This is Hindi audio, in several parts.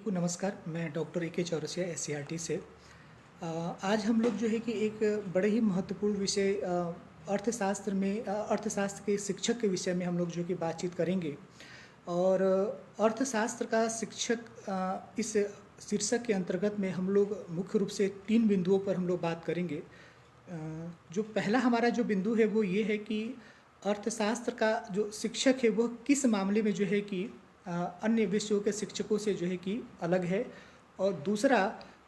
को नमस्कार। मैं डॉक्टर ए के चौरसिया SCRT से। आज हम लोग जो है कि एक बड़े ही महत्वपूर्ण विषय अर्थशास्त्र में अर्थशास्त्र के शिक्षक के विषय में हम लोग जो कि बातचीत करेंगे। और अर्थशास्त्र का शिक्षक इस शीर्षक के अंतर्गत में हम लोग मुख्य रूप से 3 बिंदुओं पर हम लोग बात करेंगे। जो पहला हमारा जो बिंदु है वो ये है कि अर्थशास्त्र का जो शिक्षक है वह किस मामले में जो है कि अन्य विषयों के शिक्षकों से जो है कि अलग है। और दूसरा,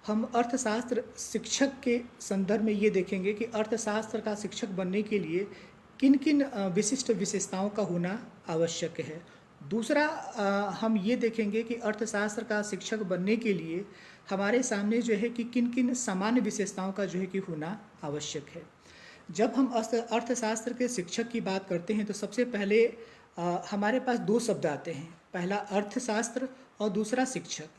हम अर्थशास्त्र शिक्षक के संदर्भ में ये देखेंगे कि अर्थशास्त्र का शिक्षक बनने के लिए किन किन विशिष्ट विशेषताओं का होना आवश्यक है। दूसरा, हम ये देखेंगे कि अर्थशास्त्र का शिक्षक बनने के लिए हमारे सामने जो है कि किन किन सामान्य विशेषताओं का जो है कि होना आवश्यक है। जब हम अर्थशास्त्र के शिक्षक की बात करते हैं तो सबसे पहले हमारे पास 2 शब्द आते हैं, पहला अर्थशास्त्र और दूसरा शिक्षक।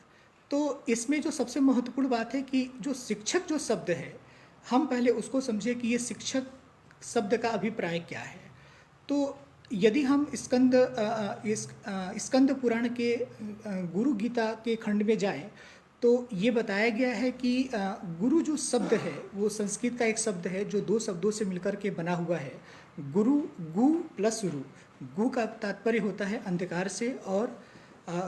तो इसमें जो सबसे महत्वपूर्ण बात है कि जो शिक्षक जो शब्द है, हम पहले उसको समझे कि ये शिक्षक शब्द का अभिप्राय क्या है। तो यदि हम स्कंद पुराण के गुरु गीता के खंड में जाएं तो ये बताया गया है कि गुरु जो शब्द है वो संस्कृत का एक शब्द है जो 2 शब्दों से मिलकर के बना हुआ है। गुरु, गु प्लस रु। गु का तात्पर्य होता है अंधकार से और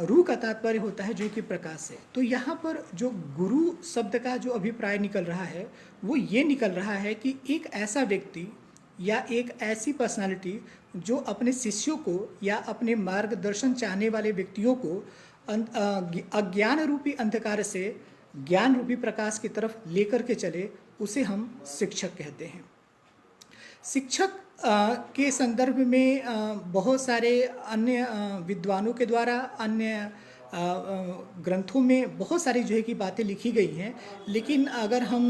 रू का तात्पर्य होता है जो कि प्रकाश से। तो यहाँ पर जो गुरु शब्द का जो अभिप्राय निकल रहा है वो ये निकल रहा है कि एक ऐसा व्यक्ति या एक ऐसी पर्सनालिटी जो अपने शिष्यों को या अपने मार्गदर्शन चाहने वाले व्यक्तियों को अज्ञान रूपी अंधकार से ज्ञान रूपी प्रकाश की तरफ लेकर के चले, उसे हम शिक्षक कहते हैं। शिक्षक के संदर्भ में बहुत सारे अन्य विद्वानों के द्वारा अन्य ग्रंथों में बहुत सारी जो है कि बातें लिखी गई हैं। लेकिन अगर हम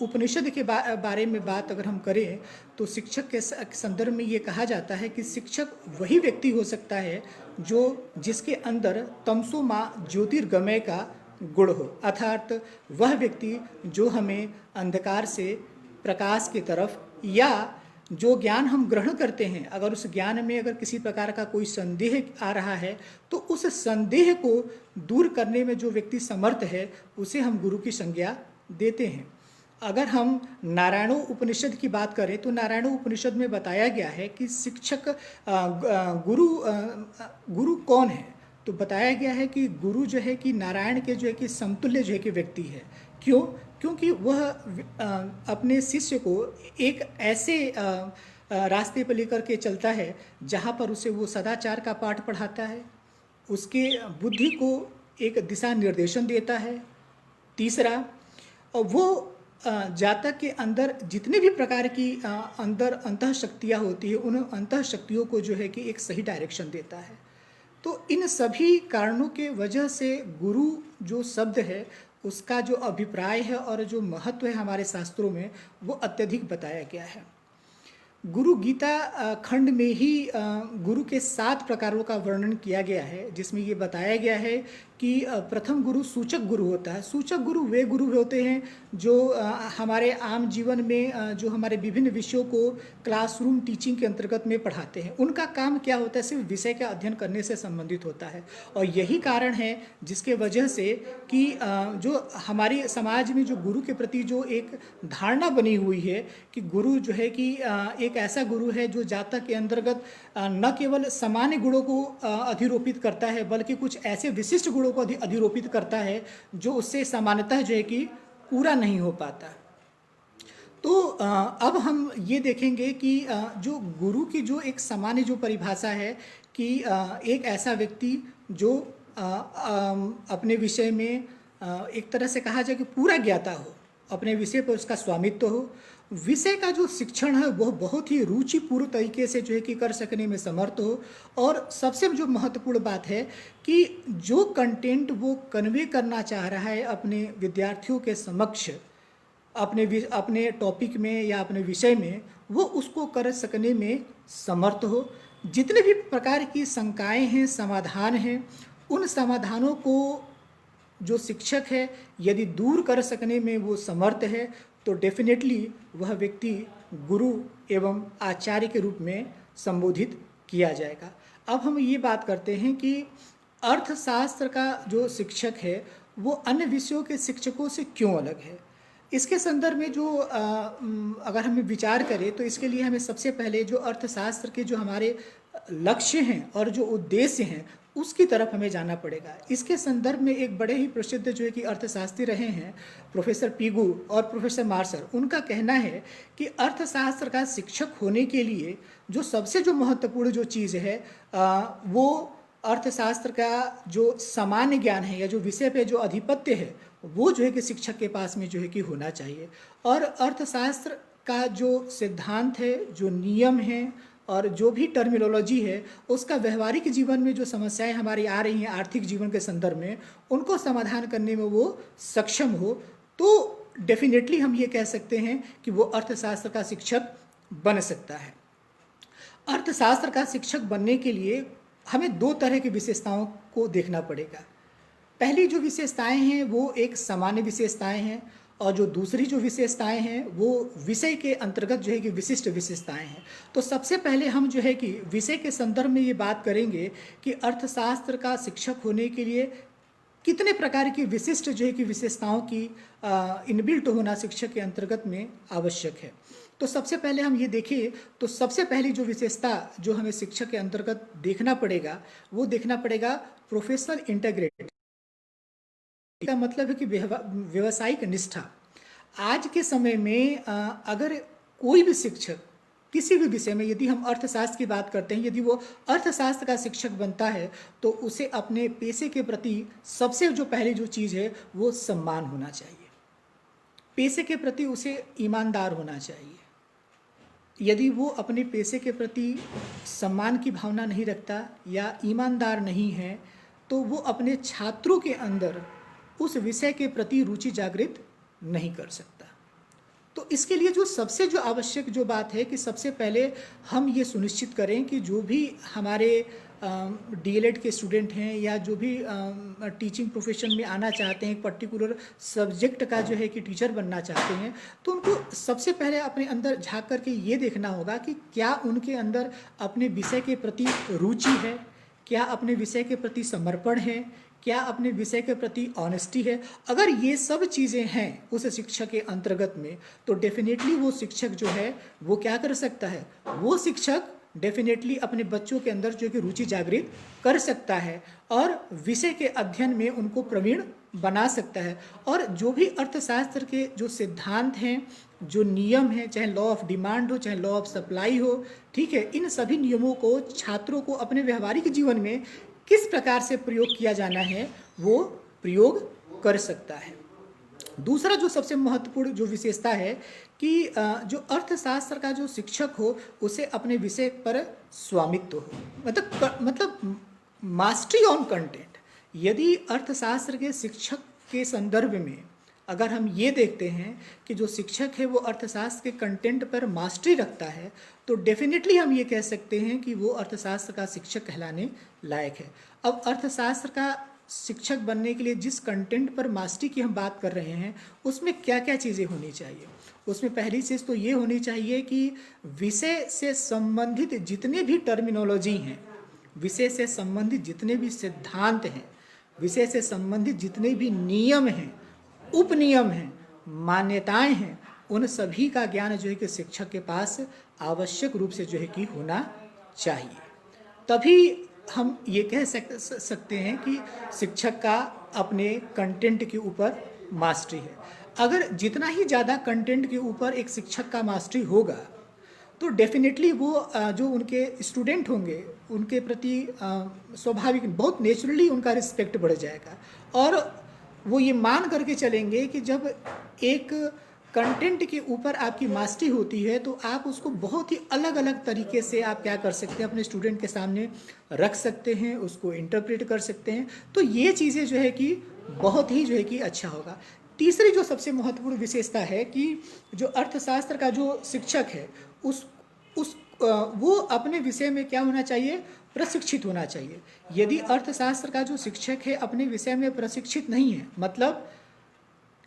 उपनिषद के बारे में बात अगर हम करें तो शिक्षक के संदर्भ में ये कहा जाता है कि शिक्षक वही व्यक्ति हो सकता है जो जिसके अंदर तमसो माँ ज्योतिर्गमय का गुण हो, अर्थात वह व्यक्ति जो हमें अंधकार से प्रकाश की तरफ या जो ज्ञान हम ग्रहण करते हैं, अगर उस ज्ञान में अगर किसी प्रकार का कोई संदेह आ रहा है तो उस संदेह को दूर करने में जो व्यक्ति समर्थ है उसे हम गुरु की संज्ञा देते हैं। अगर हम नारायणों उपनिषद की बात करें तो नारायणों उपनिषद में बताया गया है कि शिक्षक गुरु कौन है। तो बताया गया है कि गुरु जो है कि नारायण के जो है कि समतुल्य जो है कि व्यक्ति है। क्यों? क्योंकि वह अपने शिष्य को एक ऐसे रास्ते पर लेकर के चलता है जहाँ पर उसे वो सदाचार का पाठ पढ़ाता है, उसके बुद्धि को एक दिशा निर्देशन देता है। तीसरा, वो जातक के अंदर जितने भी प्रकार की अंदर अंतः शक्तियाँ होती है उन अंतः शक्तियों को जो है कि एक सही डायरेक्शन देता है। तो इन सभी कारणों के वजह से गुरु जो शब्द है उसका जो अभिप्राय है और जो महत्व है हमारे शास्त्रों में वो अत्यधिक बताया गया है। गुरु गीता खंड में ही गुरु के 7 प्रकारों का वर्णन किया गया है, जिसमें ये बताया गया है कि प्रथम गुरु सूचक गुरु होता है। सूचक गुरु वे गुरु होते हैं जो हमारे आम जीवन में जो हमारे विभिन्न विषयों को क्लासरूम टीचिंग के अंतर्गत में पढ़ाते हैं। उनका काम क्या होता है? सिर्फ विषय का अध्ययन करने से संबंधित होता है। और यही कारण है जिसके वजह से कि जो हमारे समाज में जो गुरु के प्रति जो एक धारणा बनी हुई है कि गुरु जो है कि एक ऐसा गुरु है जो जातक के अंतर्गत न केवल सामान्य गुणों को अधिरोपित करता है बल्कि कुछ ऐसे विशिष्ट गुणों को अधिरोपित करता है जो उससे सामान्यतः जो है कि पूरा नहीं हो पाता। तो अब हम ये देखेंगे कि जो गुरु की जो एक सामान्य जो परिभाषा है कि एक ऐसा व्यक्ति जो अपने विषय में एक तरह से कहा जाए कि पूरा ज्ञाता हो, अपने विषय पर उसका स्वामित्व हो, विषय का जो शिक्षण है वह बहुत ही रुचिपूर्ण तरीके से जो है कि कर सकने में समर्थ हो। और सबसे जो महत्वपूर्ण बात है कि जो कंटेंट वो कन्वे करना चाह रहा है अपने विद्यार्थियों के समक्ष अपने टॉपिक में या अपने विषय में, वो उसको कर सकने में समर्थ हो। जितने भी प्रकार की शंकाएं हैं, समाधान हैं, उन समाधानों को जो शिक्षक है यदि दूर कर सकने में वो समर्थ है तो डेफिनेटली वह व्यक्ति गुरु एवं आचार्य के रूप में संबोधित किया जाएगा। अब हम ये बात करते हैं कि अर्थशास्त्र का जो शिक्षक है वो अन्य विषयों के शिक्षकों से क्यों अलग है? इसके संदर्भ में जो अगर हमें विचार करें तो इसके लिए हमें सबसे पहले जो अर्थशास्त्र के जो हमारे लक्ष्य हैं और जो उद्देश्य हैं उसकी तरफ हमें जाना पड़ेगा। इसके संदर्भ में एक बड़े ही प्रसिद्ध जो है कि अर्थशास्त्री रहे हैं प्रोफेसर पीगू और प्रोफेसर मार्शल, उनका कहना है कि अर्थशास्त्र का शिक्षक होने के लिए जो सबसे जो महत्वपूर्ण जो चीज़ है वो अर्थशास्त्र का जो सामान्य ज्ञान है या जो विषय पे जो अधिपत्य है वो जो है कि शिक्षक के पास में जो है कि होना चाहिए। और अर्थशास्त्र का जो सिद्धांत है, जो नियम हैं और जो भी टर्मिनोलॉजी है उसका व्यवहारिक जीवन में जो समस्याएं हमारी आ रही हैं आर्थिक जीवन के संदर्भ में उनको समाधान करने में वो सक्षम हो, तो डेफिनेटली हम ये कह सकते हैं कि वो अर्थशास्त्र का शिक्षक बन सकता है। अर्थशास्त्र का शिक्षक बनने के लिए हमें दो तरह की विशेषताओं को देखना पड़ेगा। पहली जो विशेषताएं हैं वो एक सामान्य विशेषताएं हैं और जो दूसरी जो विशेषताएं हैं वो विषय के अंतर्गत जो है कि विशिष्ट विशेषताएं हैं। तो सबसे पहले हम जो है कि विषय के संदर्भ में ये बात करेंगे कि अर्थशास्त्र का शिक्षक होने के लिए कितने प्रकार की विशिष्ट जो है कि विशेषताओं की इनबिल्ट होना शिक्षक के अंतर्गत में आवश्यक है। तो सबसे पहले हम ये देखिए तो सबसे पहली जो विशेषता जो हमें शिक्षक के अंतर्गत देखना पड़ेगा वो देखना पड़ेगा प्रोफेशनल इंटीग्रिटी का मतलब है कि व्यवसायिक निष्ठा। आज के समय में अगर कोई भी शिक्षक किसी भी विषय में, यदि हम अर्थशास्त्र की बात करते हैं, यदि वो अर्थशास्त्र का शिक्षक बनता है तो उसे अपने पेशे के प्रति सबसे जो पहली जो चीज़ है वो सम्मान होना चाहिए। पेशे के प्रति उसे ईमानदार होना चाहिए। यदि वो अपने पेशे के प्रति सम्मान की भावना नहीं रखता या ईमानदार नहीं है तो वो अपने छात्रों के अंदर उस विषय के प्रति रुचि जागृत नहीं कर सकता। तो इसके लिए जो सबसे जो आवश्यक जो बात है कि सबसे पहले हम ये सुनिश्चित करें कि जो भी हमारे डीएलएड के स्टूडेंट हैं या जो भी टीचिंग प्रोफेशन में आना चाहते हैं, एक पर्टिकुलर सब्जेक्ट का जो है कि टीचर बनना चाहते हैं, तो उनको सबसे पहले अपने अंदर झांक करके ये देखना होगा कि क्या उनके अंदर अपने विषय के प्रति रुचि है, क्या अपने विषय के प्रति समर्पण है, क्या अपने विषय के प्रति ऑनेस्टी है। अगर ये सब चीज़ें हैं उस शिक्षक के अंतर्गत में तो डेफिनेटली वो शिक्षक जो है वो क्या कर सकता है, वो शिक्षक डेफिनेटली अपने बच्चों के अंदर जो कि रुचि जागृत कर सकता है और विषय के अध्ययन में उनको प्रवीण बना सकता है। और जो भी अर्थशास्त्र के जो सिद्धांत हैं, जो नियम हैं, चाहे लॉ ऑफ डिमांड हो चाहे लॉ ऑफ सप्लाई हो, ठीक है, इन सभी नियमों को छात्रों को अपने व्यवहारिक जीवन में किस प्रकार से प्रयोग किया जाना है वो प्रयोग कर सकता है। दूसरा जो सबसे महत्वपूर्ण जो विशेषता है कि जो अर्थशास्त्र का जो शिक्षक हो उसे अपने विषय पर स्वामित्व हो, मतलब मास्टरी ऑन कंटेंट। यदि अर्थशास्त्र के शिक्षक के संदर्भ में अगर हम ये देखते हैं कि जो शिक्षक है वो अर्थशास्त्र के कंटेंट पर मास्टरी रखता है तो डेफिनेटली हम ये कह सकते हैं कि वो अर्थशास्त्र का शिक्षक कहलाने लायक है। अब अर्थशास्त्र का शिक्षक बनने के लिए जिस कंटेंट पर मास्टरी की हम बात कर रहे हैं उसमें क्या क्या चीज़ें होनी चाहिए, उसमें पहली चीज़ तो ये होनी चाहिए कि विषय से संबंधित जितने भी टर्मिनोलॉजी हैं, विषय से संबंधित जितने भी सिद्धांत हैं, विषय से संबंधित जितने भी नियम हैं, उपनियम हैं, मान्यताएं हैं, उन सभी का ज्ञान जो है कि शिक्षक के पास आवश्यक रूप से जो है कि होना चाहिए। तभी हम ये कह सकते हैं कि शिक्षक का अपने कंटेंट के ऊपर मास्टरी है। अगर जितना ही ज़्यादा कंटेंट के ऊपर एक शिक्षक का मास्टरी होगा तो डेफिनेटली वो जो उनके स्टूडेंट होंगे उनके प्रति स्वाभाविक बहुत नेचुरली उनका रिस्पेक्ट बढ़ जाएगा और वो ये मान करके चलेंगे कि जब एक कंटेंट के ऊपर आपकी मास्टरी होती है तो आप उसको बहुत ही अलग अलग तरीके से आप क्या कर सकते हैं, अपने स्टूडेंट के सामने रख सकते हैं, उसको इंटरप्रेट कर सकते हैं। तो ये चीज़ें जो है कि बहुत ही जो है कि अच्छा होगा। तीसरी जो सबसे महत्वपूर्ण विशेषता है कि जो अर्थशास्त्र का जो शिक्षक है वो अपने विषय में क्या होना चाहिए, प्रशिक्षित होना चाहिए। यदि अर्थशास्त्र का जो शिक्षक है अपने विषय में प्रशिक्षित नहीं है, मतलब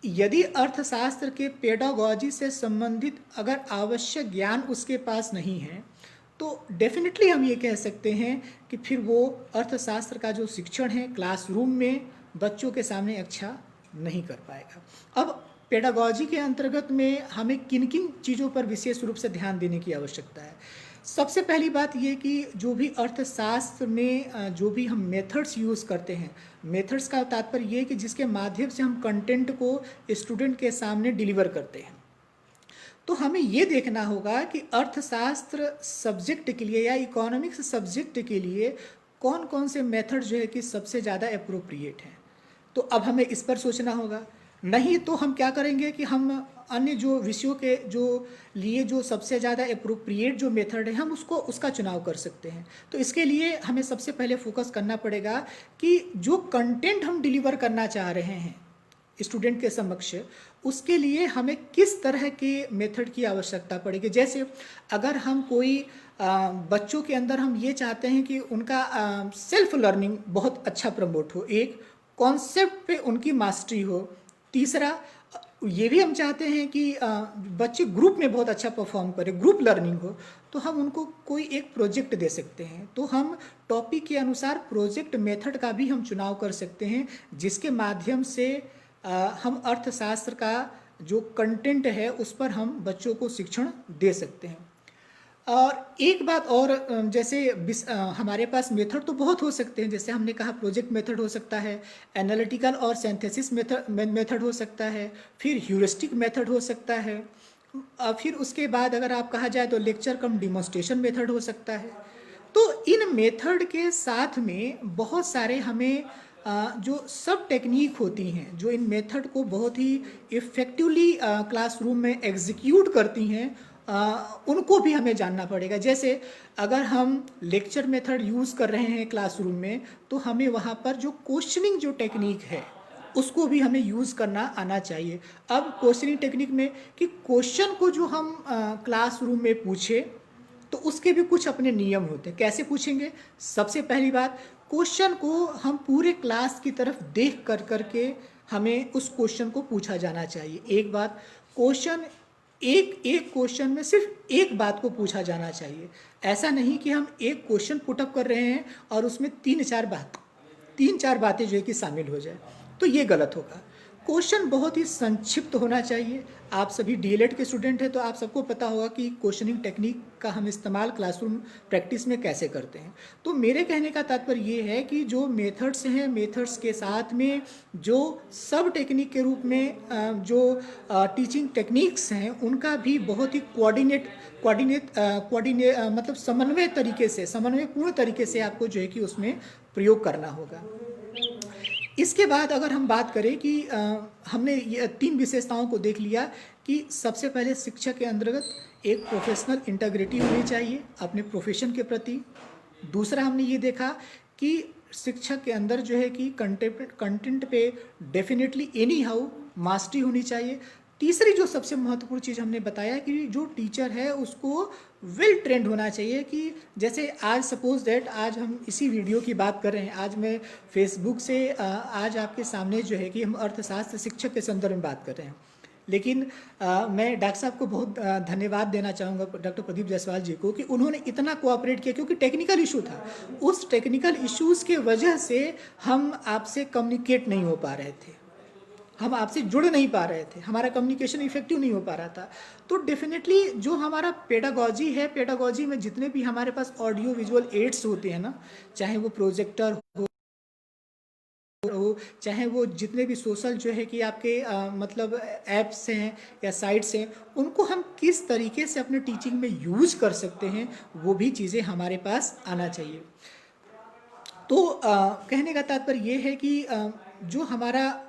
यदि अर्थशास्त्र के पेडागॉजी से संबंधित अगर आवश्यक ज्ञान उसके पास नहीं है तो डेफिनेटली हम ये कह सकते हैं कि फिर वो अर्थशास्त्र का जो शिक्षण है क्लासरूम में बच्चों के सामने अच्छा नहीं कर पाएगा। अब पेडागॉजी के अंतर्गत में हमें किन किन चीज़ों पर विशेष रूप से ध्यान देने की आवश्यकता है। सबसे पहली बात ये कि जो भी अर्थशास्त्र में जो भी हम मेथड्स यूज़ करते हैं, मेथड्स का तात्पर्य ये कि जिसके माध्यम से हम कंटेंट को स्टूडेंट के सामने डिलीवर करते हैं। तो हमें ये देखना होगा कि अर्थशास्त्र सब्जेक्ट के लिए या इकोनॉमिक्स सब्जेक्ट के लिए कौन कौन से मेथड जो है कि सबसे ज़्यादा अप्रोप्रिएट हैं। तो अब हमें इस पर सोचना होगा, नहीं तो हम क्या करेंगे कि हम अन्य जो विषयों के जो लिए जो सबसे ज़्यादा अप्रोप्रिएट जो मेथड है हम उसका चुनाव कर सकते हैं। तो इसके लिए हमें सबसे पहले फोकस करना पड़ेगा कि जो कंटेंट हम डिलीवर करना चाह रहे हैं स्टूडेंट के समक्ष, उसके लिए हमें किस तरह के मेथड की आवश्यकता पड़ेगी। जैसे अगर हम कोई बच्चों के अंदर हम ये चाहते हैं कि उनका सेल्फ लर्निंग बहुत अच्छा प्रमोट हो, एक कॉन्सेप्ट पे उनकी मास्टरी हो, तीसरा ये भी हम चाहते हैं कि बच्चे ग्रुप में बहुत अच्छा परफॉर्म करें, ग्रुप लर्निंग हो, तो हम उनको कोई एक प्रोजेक्ट दे सकते हैं। तो हम टॉपिक के अनुसार प्रोजेक्ट मेथड का भी हम चुनाव कर सकते हैं, जिसके माध्यम से हम अर्थशास्त्र का जो कंटेंट है उस पर हम बच्चों को शिक्षण दे सकते हैं। और एक बात और, जैसे हमारे पास मेथड तो बहुत हो सकते हैं, जैसे हमने कहा प्रोजेक्ट मेथड हो सकता है, एनालिटिकल और सिंथेसिस मेथड हो सकता है, फिर ह्यूरिस्टिक मेथड हो सकता है, फिर उसके बाद अगर आप कहा जाए तो लेक्चर कम डिमॉन्स्ट्रेशन मेथड हो सकता है। तो इन मेथड के साथ में बहुत सारे हमें जो सब टेक्निक होती हैं जो इन मेथड को बहुत ही इफ़ेक्टिवली क्लासरूम में एग्जीक्यूट करती हैं, उनको भी हमें जानना पड़ेगा। जैसे अगर हम लेक्चर मेथड यूज़ कर रहे हैं क्लासरूम में, तो हमें वहाँ पर जो क्वेश्चनिंग जो टेक्निक है उसको भी हमें यूज़ करना आना चाहिए। अब क्वेश्चनिंग टेक्निक में कि क्वेश्चन को जो हम क्लासरूम में पूछे तो उसके भी कुछ अपने नियम होते हैं। कैसे पूछेंगे? सबसे पहली बात, क्वेश्चन को हम पूरे क्लास की तरफ देख कर करके हमें उस क्वेश्चन को पूछा जाना चाहिए। एक बात, क्वेश्चन एक एक क्वेश्चन में सिर्फ एक बात को पूछा जाना चाहिए। ऐसा नहीं कि हम एक क्वेश्चन पुटअप कर रहे हैं और उसमें तीन चार बातें जो है कि शामिल हो जाए, तो ये गलत होगा। क्वेश्चन बहुत ही संक्षिप्त होना चाहिए। आप सभी डीएलएड के स्टूडेंट हैं तो आप सबको पता होगा कि क्वेश्चनिंग टेक्निक का हम इस्तेमाल क्लासरूम प्रैक्टिस में कैसे करते हैं। तो मेरे कहने का तात्पर्य ये है कि जो मेथड्स हैं, मेथड्स के साथ में जो सब टेक्निक के रूप में जो टीचिंग टेक्निक्स हैं उनका भी बहुत ही मतलब समन्वयपूर्ण तरीके से आपको जो है कि उसमें प्रयोग करना होगा। इसके बाद अगर हम बात करें कि हमने ये तीन विशेषताओं को देख लिया कि सबसे पहले शिक्षक के अंतर्गत एक प्रोफेशनल इंटीग्रिटी होनी चाहिए अपने प्रोफेशन के प्रति। दूसरा हमने ये देखा कि शिक्षक के अंदर जो है कि कंटेंट पे डेफिनेटली एनी हाउ मास्टरी होनी चाहिए। तीसरी जो सबसे महत्वपूर्ण चीज़ हमने बताया कि जो टीचर है उसको वेल ट्रेंड होना चाहिए। कि जैसे आज सपोज दैट आज हम इसी वीडियो की बात कर रहे हैं, आज मैं फेसबुक से आज आपके सामने जो है कि हम अर्थशास्त्र शिक्षक के संदर्भ में बात कर रहे हैं, लेकिन मैं डॉक्टर साहब को बहुत धन्यवाद देना चाहूँगा, डॉक्टर प्रदीप जायसवाल जी को, कि उन्होंने इतना कोऑपरेट किया क्योंकि टेक्निकल इशू था। उस टेक्निकल इश्यूज़ के वजह से हम आपसे कम्युनिकेट नहीं हो पा रहे थे, हम आपसे जुड़ नहीं पा रहे थे, हमारा कम्युनिकेशन इफेक्टिव नहीं हो पा रहा था। तो डेफिनेटली जो हमारा पेडागॉजी है, पेडागॉजी में जितने भी हमारे पास ऑडियो विजुअल एड्स होते हैं ना, चाहे वो प्रोजेक्टर हो, चाहे वो जितने भी सोशल जो है कि आपके मतलब ऐप्स हैं या साइट्स हैं, उनको हम किस तरीके से अपने टीचिंग में यूज कर सकते हैं, वो भी चीज़ें हमारे पास आना चाहिए। तो कहने का तात्पर्य ये है कि जो हमारा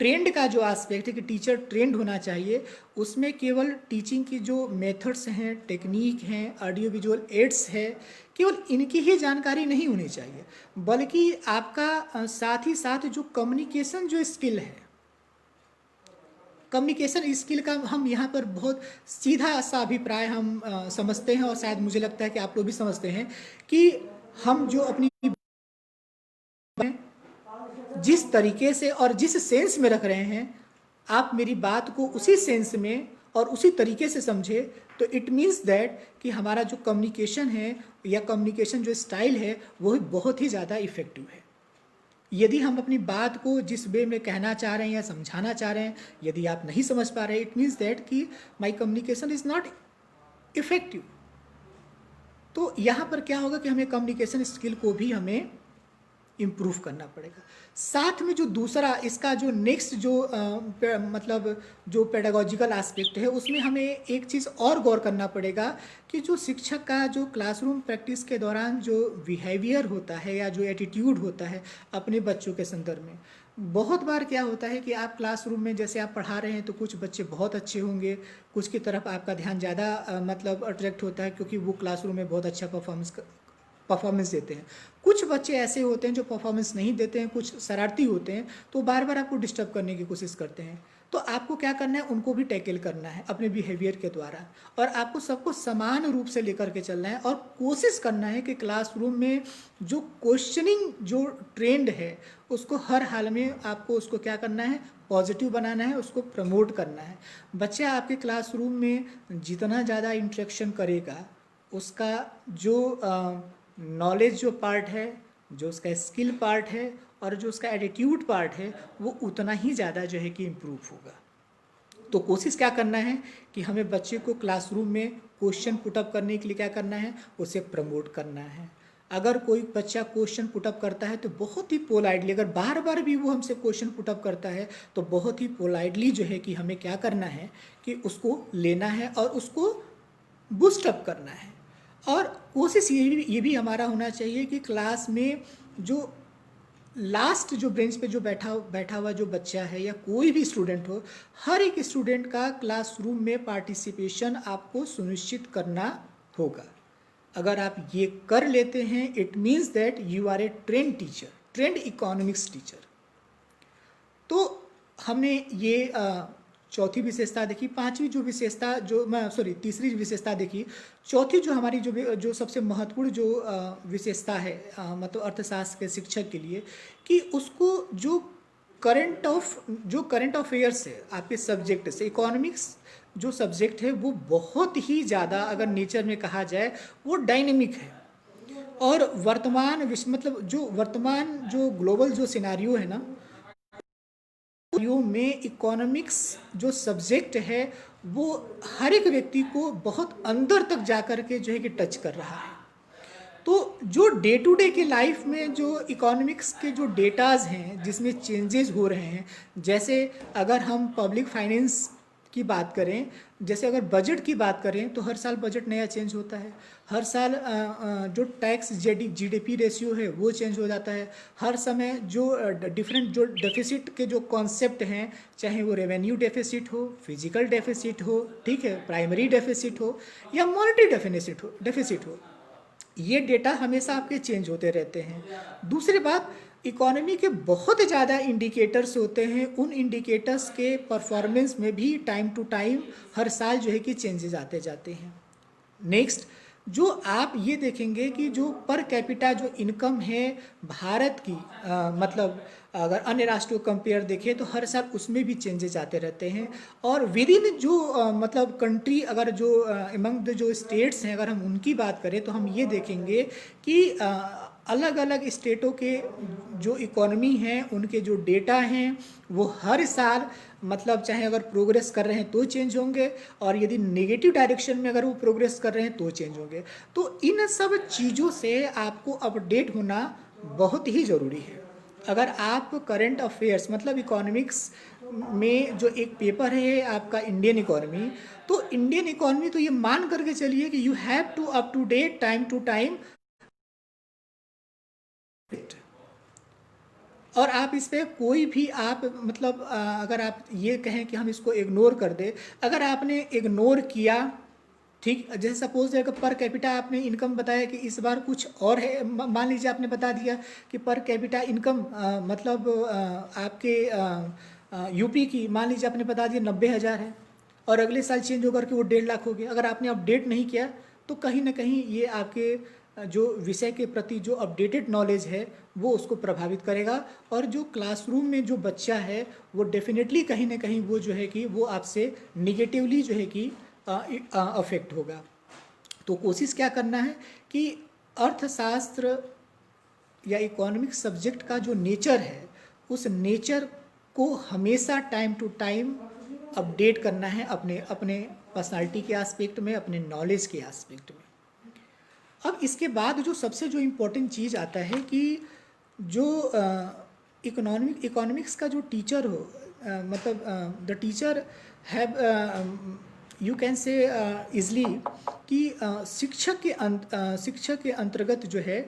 ट्रेंड का जो एस्पेक्ट है कि टीचर ट्रेंड होना चाहिए, उसमें केवल टीचिंग की जो मेथड्स हैं, टेक्निक हैं, ऑडियो विजुअल एड्स है, केवल इनकी ही जानकारी नहीं होनी चाहिए, बल्कि आपका साथ ही साथ जो कम्युनिकेशन जो स्किल है, कम्युनिकेशन स्किल का हम यहाँ पर बहुत सीधा सा अभिप्राय हम समझते हैं, और शायद मुझे लगता है कि आप लोग भी समझते हैं कि हम जो अपनी जिस तरीके से और जिस सेंस में रख रहे हैं, आप मेरी बात को उसी सेंस में और उसी तरीके से समझे, तो इट मीन्स दैट कि हमारा जो कम्युनिकेशन है या कम्युनिकेशन जो स्टाइल है वो बहुत ही ज़्यादा इफ़ेक्टिव है। यदि हम अपनी बात को जिस वे में कहना चाह रहे हैं या समझाना चाह रहे हैं, यदि आप नहीं समझ पा रहे, इट मीन्स दैट कि my communication is not effective. तो यहाँ पर क्या होगा कि हमें कम्युनिकेशन स्किल को भी हमें इम्प्रूव करना पड़ेगा। साथ में जो दूसरा इसका जो नेक्स्ट जो मतलब जो पेडागोजिकल एस्पेक्ट है, उसमें हमें एक चीज़ और गौर करना पड़ेगा कि जो शिक्षक का जो क्लासरूम प्रैक्टिस के दौरान जो बिहेवियर होता है या जो एटीट्यूड होता है अपने बच्चों के संदर्भ में, बहुत बार क्या होता है कि आप क्लासरूम में जैसे आप पढ़ा रहे हैं तो कुछ बच्चे बहुत अच्छे होंगे, कुछ की तरफ आपका ध्यान ज़्यादा मतलब अट्रैक्ट होता है क्योंकि वो क्लासरूम में बहुत अच्छा परफॉर्मेंस देते हैं। कुछ बच्चे ऐसे होते हैं जो परफॉर्मेंस नहीं देते हैं, कुछ शरारती होते हैं, तो बार बार आपको डिस्टर्ब करने की कोशिश करते हैं। तो आपको क्या करना है, उनको भी टैकल करना है अपने बिहेवियर के द्वारा, और आपको सबको समान रूप से लेकर के चलना है और कोशिश करना है कि क्लासरूम में जो क्वेश्चनिंग जो ट्रेंड है उसको हर हाल में आपको उसको क्या करना है, पॉजिटिव बनाना है, उसको प्रमोट करना है। बच्चा आपके क्लासरूम में जितना ज़्यादा इंटरेक्शन करेगा, उसका जो नॉलेज जो पार्ट है, जो उसका स्किल पार्ट है और जो उसका एटीट्यूड पार्ट है, वो उतना ही ज़्यादा जो है कि इम्प्रूव होगा। तो कोशिश क्या करना है कि हमें बच्चे को क्लासरूम में क्वेश्चन पुटअप करने के लिए क्या करना है, उसे प्रमोट करना है। अगर कोई बच्चा क्वेश्चन पुटअप करता है तो बहुत ही पोलाइटली, अगर बार बार भी वो हमसे क्वेश्चन पुटअप करता है तो बहुत ही पोलाइटली जो है कि हमें क्या करना है कि उसको लेना है और उसको बूस्टअप करना है। और कोशिश ये भी हमारा होना चाहिए कि क्लास में जो लास्ट जो बेंच पे जो बैठा हुआ जो बच्चा है या कोई भी स्टूडेंट हो, हर एक स्टूडेंट का क्लासरूम में पार्टिसिपेशन आपको सुनिश्चित करना होगा। अगर आप ये कर लेते हैं, it means that you are a trained teacher, trained economics teacher. तो हमने ये चौथी विशेषता देखी। पांचवी जो विशेषता जो तीसरी विशेषता देखी। चौथी जो हमारी जो सबसे महत्वपूर्ण जो विशेषता है मतलब अर्थशास्त्र के शिक्षक के लिए, कि उसको जो करंट अफेयर्स है आपके सब्जेक्ट से, इकोनॉमिक्स जो सब्जेक्ट है वो बहुत ही ज़्यादा, अगर नेचर में कहा जाए, वो डायनेमिक है। और वर्तमान जो ग्लोबल जो सिनारियो है ना, में इकोनॉमिक्स जो सब्जेक्ट है वो हर एक व्यक्ति को बहुत अंदर तक जाकर के जो है कि टच कर रहा है। तो जो डे टू डे की लाइफ में जो इकोनॉमिक्स के जो डेटाज हैं जिसमें चेंजेस हो रहे हैं, जैसे अगर हम पब्लिक फाइनेंस की बात करें, जैसे अगर बजट की बात करें, तो हर साल बजट नया चेंज होता है। हर साल जो टैक्स जीडीपी रेशियो है वो चेंज हो जाता है। हर समय जो डिफरेंट जो डेफिसिट के जो कॉन्सेप्ट हैं, चाहे वो रेवेन्यू डेफिसिट हो, फिजिकल डेफिसिट हो, ठीक है, प्राइमरी डेफिसिट हो या मॉनेटरी डेफिसिट हो, ये डेटा हमेशा आपके चेंज होते रहते हैं। दूसरी बात, इकोनॉमी के बहुत ज़्यादा इंडिकेटर्स होते हैं, उन इंडिकेटर्स के परफॉर्मेंस में भी टाइम टू टाइम हर साल जो है कि चेंजेस आते जाते हैं। नेक्स्ट, जो आप ये देखेंगे कि जो पर कैपिटा जो इनकम है भारत की, मतलब अगर अन्य राष्ट्रों को कंपेयर देखें तो हर साल उसमें भी चेंजेस आते रहते हैं। और विद इन जो मतलब कंट्री, अगर जो अमंग द जो स्टेट्स हैं, अगर हम उनकी बात करें तो हम ये देखेंगे कि अलग अलग स्टेटों के जो इकोनॉमी हैं, उनके जो डेटा हैं वो हर साल, मतलब चाहे अगर प्रोग्रेस कर रहे हैं तो चेंज होंगे, और यदि नेगेटिव डायरेक्शन में अगर वो प्रोग्रेस कर रहे हैं तो चेंज होंगे। तो इन सब चीज़ों से आपको अपडेट होना बहुत ही ज़रूरी है। अगर आप करंट अफेयर्स, मतलब इकोनॉमिक्स में जो एक पेपर है आपका इंडियन इकोनॉमी, तो इंडियन इकोनॉमी तो ये मान करके चलिए कि you have to up to date time to time, और आप इस पर कोई भी आप मतलब अगर आप ये कहें कि हम इसको इग्नोर कर दें, अगर आपने इग्नोर किया, ठीक, जैसे सपोज अगर पर कैपिटा आपने इनकम बताया कि इस बार कुछ और है, मान लीजिए आपने बता दिया कि पर कैपिटा इनकम मतलब आपके यूपी की मान लीजिए आपने बता दिया 90,000 है, और अगले साल चेंज होकर के वो 1.5 लाख हो गया। अगर आपने अपडेट नहीं किया तो कहीं ना कहीं ये आपके जो विषय के प्रति जो अपडेटेड नॉलेज है वो उसको प्रभावित करेगा, और जो क्लासरूम में जो बच्चा है वो डेफिनेटली कहीं ना कहीं वो जो है कि वो आपसे निगेटिवली जो है कि अफेक्ट होगा। तो कोशिश क्या करना है कि अर्थशास्त्र या इकोनॉमिक सब्जेक्ट का जो नेचर है उस नेचर को हमेशा टाइम टू टाइम अपडेट करना है अपने अपने पर्सनालिटी के एस्पेक्ट में, अपने नॉलेज के एस्पेक्ट में। अब इसके बाद जो सबसे जो इम्पोर्टेंट चीज़ आता है कि जो इकोनॉमिक्स का जो टीचर हो, मतलब the teacher have, you can say easily कि शिक्षक के अंतर्गत जो है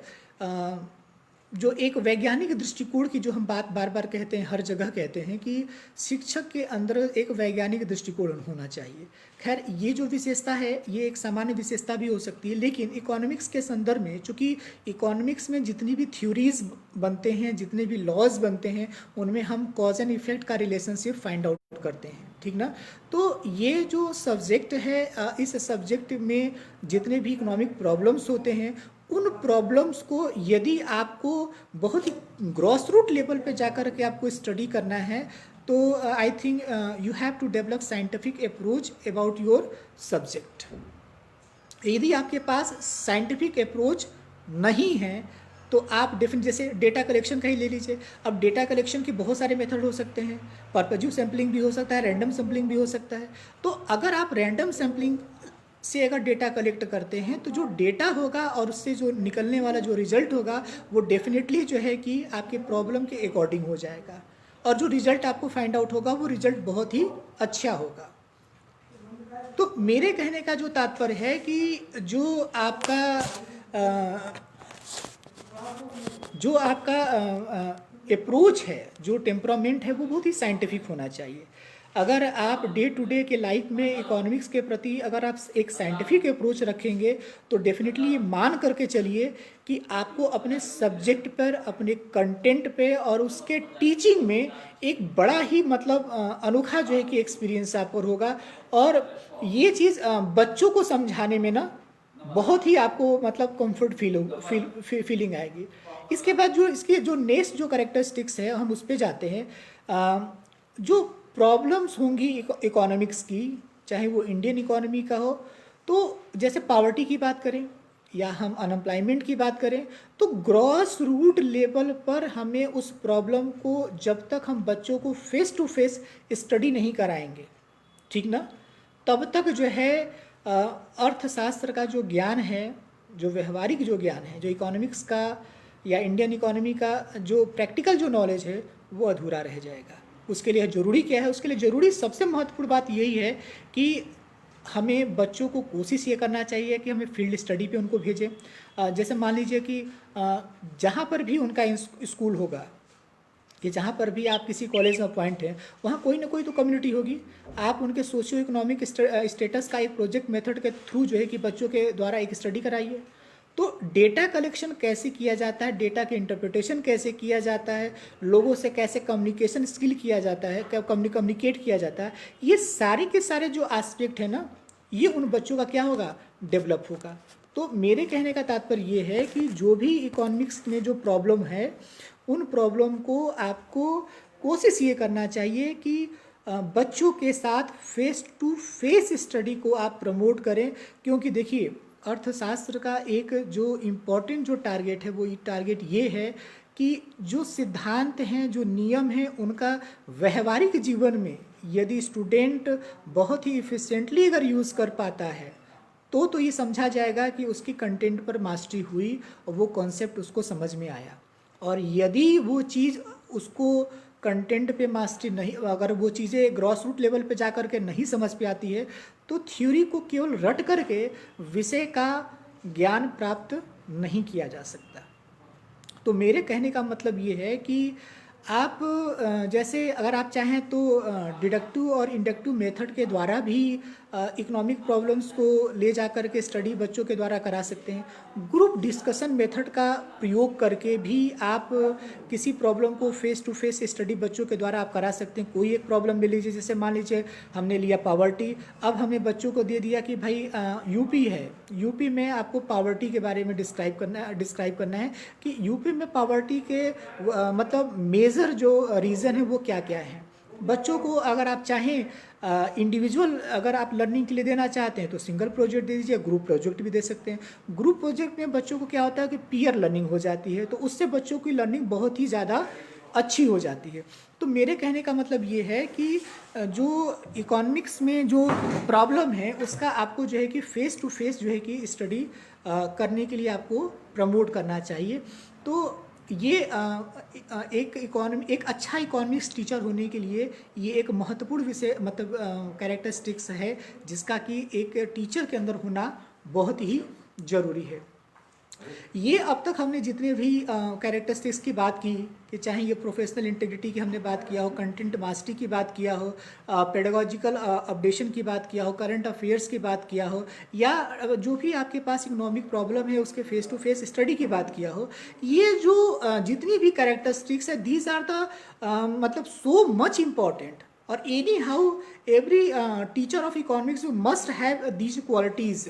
जो एक वैज्ञानिक दृष्टिकोण की जो हम बात बार बार कहते हैं, हर जगह कहते हैं कि शिक्षक के अंदर एक वैज्ञानिक दृष्टिकोण होना चाहिए। खैर ये जो विशेषता है ये एक सामान्य विशेषता भी हो सकती है, लेकिन इकोनॉमिक्स के संदर्भ में, चूँकि इकोनॉमिक्स में जितनी भी थ्योरीज बनते हैं, जितने भी लॉज बनते हैं, उनमें हम कॉज एंड इफेक्ट का रिलेशनशिप फाइंड आउट करते हैं, ठीक ना। तो ये जो सब्जेक्ट है, इस सब्जेक्ट में जितने भी इकोनॉमिक प्रॉब्लम्स होते हैं, उन प्रॉब्लम्स को यदि आपको बहुत ही ग्रॉस रूट लेवल पे जाकर के आपको स्टडी करना है, तो I think you have to develop scientific approach about your subject. यदि आपके पास साइंटिफिक अप्रोच नहीं है तो आप डेफिनेट, जैसे डेटा कलेक्शन का ही ले लीजिए। अब डेटा कलेक्शन के बहुत सारे मेथड हो सकते हैं, पर्पजिव सैम्पलिंग भी हो सकता है, रैंडम सैम्पलिंग भी हो सकता है। तो अगर आप रैंडम सैम्पलिंग से अगर डेटा कलेक्ट करते हैं तो जो डेटा होगा और उससे जो निकलने वाला जो रिजल्ट होगा वो डेफिनेटली जो है कि आपके प्रॉब्लम के अकॉर्डिंग हो जाएगा, और जो रिजल्ट आपको फाइंड आउट होगा वो रिजल्ट बहुत ही अच्छा होगा। तो मेरे कहने का जो तात्पर्य है कि जो आपका अप्रोच है, जो टेम्परामेंट है, वो बहुत ही साइंटिफिक होना चाहिए। अगर आप डे टू डे के लाइफ में इकोनॉमिक्स के प्रति अगर आप एक साइंटिफिक अप्रोच रखेंगे तो डेफिनेटली ये मान करके चलिए कि आपको अपने सब्जेक्ट पर, अपने कंटेंट पे और उसके टीचिंग में एक बड़ा ही मतलब अनोखा जो है कि एक्सपीरियंस आप पर होगा। और ये चीज़ बच्चों को समझाने में ना बहुत ही आपको मतलब कंफर्ट फीलिंग आएगी। इसके बाद जो इसके जो नेक्स्ट जो कैरेक्टरिस्टिक्स है हम उस पर जाते हैं। जो प्रॉब्लम्स होंगी इकोनॉमिक्स की, चाहे वो इंडियन इकोनॉमी का हो, तो जैसे पॉवर्टी की बात करें या हम अनएम्प्लॉयमेंट की बात करें, तो ग्रॉस रूट लेवल पर हमें उस प्रॉब्लम को जब तक हम बच्चों को फेस टू फेस स्टडी नहीं कराएंगे, ठीक ना, तब तक जो है अर्थशास्त्र का जो ज्ञान है, जो व्यवहारिक जो ज्ञान है, जो इकोनॉमिक्स का या इंडियन इकोनॉमी का जो प्रैक्टिकल जो नॉलेज है वो अधूरा रह जाएगा। उसके लिए ज़रूरी क्या है? उसके लिए ज़रूरी सबसे महत्वपूर्ण बात यही है कि हमें बच्चों को कोशिश ये करना चाहिए कि हमें फील्ड स्टडी पे उनको भेजें। जैसे मान लीजिए कि जहाँ पर भी उनका स्कूल होगा, कि जहाँ पर भी आप किसी कॉलेज में अपॉइंट हैं, वहाँ कोई ना कोई तो कम्युनिटी होगी। आप उनके सोशियो इकोनॉमिक स्टेटस का एक प्रोजेक्ट मेथड के थ्रू जो है कि बच्चों के द्वारा एक स्टडी कराइए। तो डेटा कलेक्शन कैसे किया जाता है, डेटा के इंटरप्रिटेशन कैसे किया जाता है, लोगों से कैसे कम्युनिकेशन स्किल किया जाता है, कम्युनिकेट किया जाता है, ये सारे के सारे जो एस्पेक्ट है ना, ये उन बच्चों का क्या होगा, डेवलप होगा। तो मेरे कहने का तात्पर्य ये है कि जो भी इकोनॉमिक्स में जो प्रॉब्लम है, उन प्रॉब्लम को आपको कोशिश ये करना चाहिए कि बच्चों के साथ फेस टू फेस स्टडी को आप प्रमोट करें। क्योंकि देखिए, अर्थशास्त्र का एक जो इम्पोर्टेंट जो टारगेट है वो टारगेट ये है कि जो सिद्धांत हैं, जो नियम हैं, उनका व्यवहारिक जीवन में यदि स्टूडेंट बहुत ही इफिशिएंटली अगर यूज़ कर पाता है तो ये समझा जाएगा कि उसकी कंटेंट पर मास्टरी हुई और वो कॉन्सेप्ट उसको समझ में आया। और यदि वो चीज़ उसको कंटेंट पे मास्टरी नहीं, अगर वो चीज़ें ग्रॉस रूट लेवल पे जा कर के नहीं समझ पे आती है, तो थ्योरी को केवल रट करके विषय का ज्ञान प्राप्त नहीं किया जा सकता। तो मेरे कहने का मतलब ये है कि आप जैसे अगर आप चाहें तो डिडक्टिव और इंडक्टिव मेथड के द्वारा भी इकोनॉमिक प्रॉब्लम्स को ले जा कर के स्टडी बच्चों के द्वारा करा सकते हैं। ग्रुप डिस्कशन मेथड का प्रयोग करके भी आप किसी प्रॉब्लम को फेस टू फेस स्टडी बच्चों के द्वारा आप करा सकते हैं। कोई एक प्रॉब्लम ले लीजिए, जैसे मान लीजिए हमने लिया पावर्टी, अब हमें बच्चों को दे दिया कि भाई यूपी है, यूपी में आपको पावर्टी के बारे में डिस्क्राइब करना है कि यूपी में पावर्टी के मतलब मेजर जो रीज़न है वो क्या क्या है। बच्चों को अगर आप चाहें इंडिविजुअल अगर आप लर्निंग के लिए देना चाहते हैं तो सिंगल प्रोजेक्ट दे दीजिए, ग्रुप प्रोजेक्ट भी दे सकते हैं। ग्रुप प्रोजेक्ट में बच्चों को क्या होता है कि पीयर लर्निंग हो जाती है, तो उससे बच्चों की लर्निंग बहुत ही ज़्यादा अच्छी हो जाती है। तो मेरे कहने का मतलब ये है कि जो इकोनॉमिक्स में जो प्रॉब्लम है उसका आपको जो है कि फेस टू फेस जो है कि स्टडी करने के लिए आपको प्रमोट करना चाहिए। तो ये एक अच्छा इकोनॉमिक्स टीचर होने के लिए ये एक महत्वपूर्ण विषय मतलब कैरेक्टरिस्टिक्स है जिसका कि एक टीचर के अंदर होना बहुत ही ज़रूरी है। ये अब तक हमने जितने भी कैरेक्टरिस्टिक्स की बात की कि चाहे ये प्रोफेशनल इंटीग्रिटी की हमने बात किया हो, कंटेंट मास्टरी की बात किया हो, पेडागोजिकल अपडेशन की बात किया हो, करंट अफेयर्स की बात किया हो, या जो भी आपके पास इकोनॉमिक प्रॉब्लम है उसके फेस टू फेस स्टडी की बात किया हो, ये जो जितनी भी कैरेक्टरिस्टिक्स है दीज आर द मतलब सो मच इम्पॉर्टेंट, और any how every teacher of economics must have these qualities.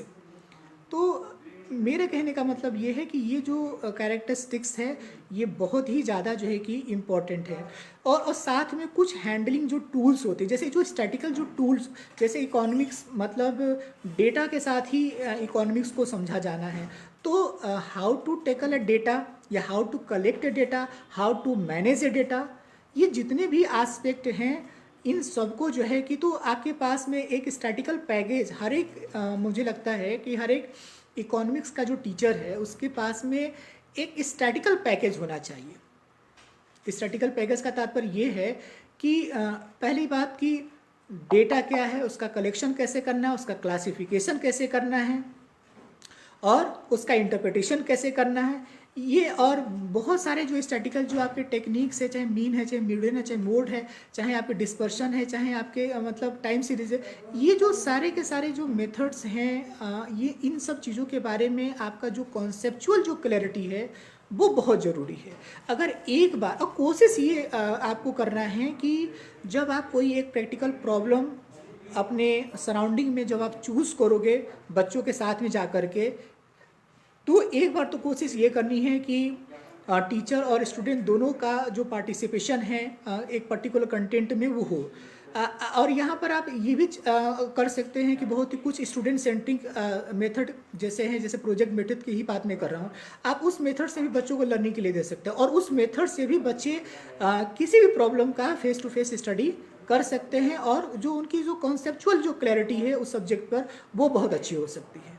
तो मेरे कहने का मतलब ये है कि ये जो कैरेक्टरिस्टिक्स है ये बहुत ही ज़्यादा जो है कि इम्पॉर्टेंट है। और साथ में कुछ हैंडलिंग जो टूल्स होते हैं, जैसे जो स्टैटिकल जो टूल्स, जैसे इकोनॉमिक्स मतलब डेटा के साथ ही इकोनॉमिक्स को समझा जाना है, तो how to tackle a data या how to collect a data, how to manage a data, ये जितने भी एस्पेक्ट हैं इन सबको जो है कि तो आपके पास में एक स्टैटिकल पैकेज हर एक मुझे लगता है कि हर एक इकोनॉमिक्स का जो टीचर है उसके पास में एक स्टैटिकल पैकेज होना चाहिए। स्टैटिकल पैकेज का तात्पर्य ये है कि पहली बात कि डेटा क्या है, उसका कलेक्शन कैसे करना है, उसका क्लासिफिकेशन कैसे करना है और उसका इंटरप्रिटेशन कैसे करना है, ये और बहुत सारे जो स्टैटिकल जो आपके टेक्निक्स है, चाहे मीन है, चाहे मीडियन है, चाहे मोड है, चाहे आपके डिस्पर्शन है, चाहे आपके मतलब टाइम सीरीज है, ये जो सारे के सारे जो मेथड्स हैं ये इन सब चीज़ों के बारे में आपका जो कॉन्सेप्चुअल जो क्लैरिटी है वो बहुत ज़रूरी है। अगर एक बार और कोशिश ये आपको करना है कि जब आप कोई एक प्रैक्टिकल प्रॉब्लम अपने सराउंडिंग में जब आप चूज़ करोगे बच्चों के साथ में जा कर के, तो एक बार तो कोशिश ये करनी है कि टीचर और स्टूडेंट दोनों का जो पार्टिसिपेशन है एक पर्टिकुलर कंटेंट में वो हो। और यहाँ पर आप ये भी कर सकते हैं कि बहुत ही कुछ स्टूडेंट सेंट्रिक मेथड जैसे हैं, जैसे प्रोजेक्ट मेथड की ही बात मैं कर रहा हूँ, आप उस मेथड से भी बच्चों को लर्निंग के लिए दे सकते हैं और उस मेथड से भी बच्चे किसी भी प्रॉब्लम का फेस टू फेस स्टडी कर सकते हैं और जो उनकी जो कॉन्सेप्चुअल जो क्लैरिटी है उस सब्जेक्ट पर वो बहुत अच्छी हो सकती है।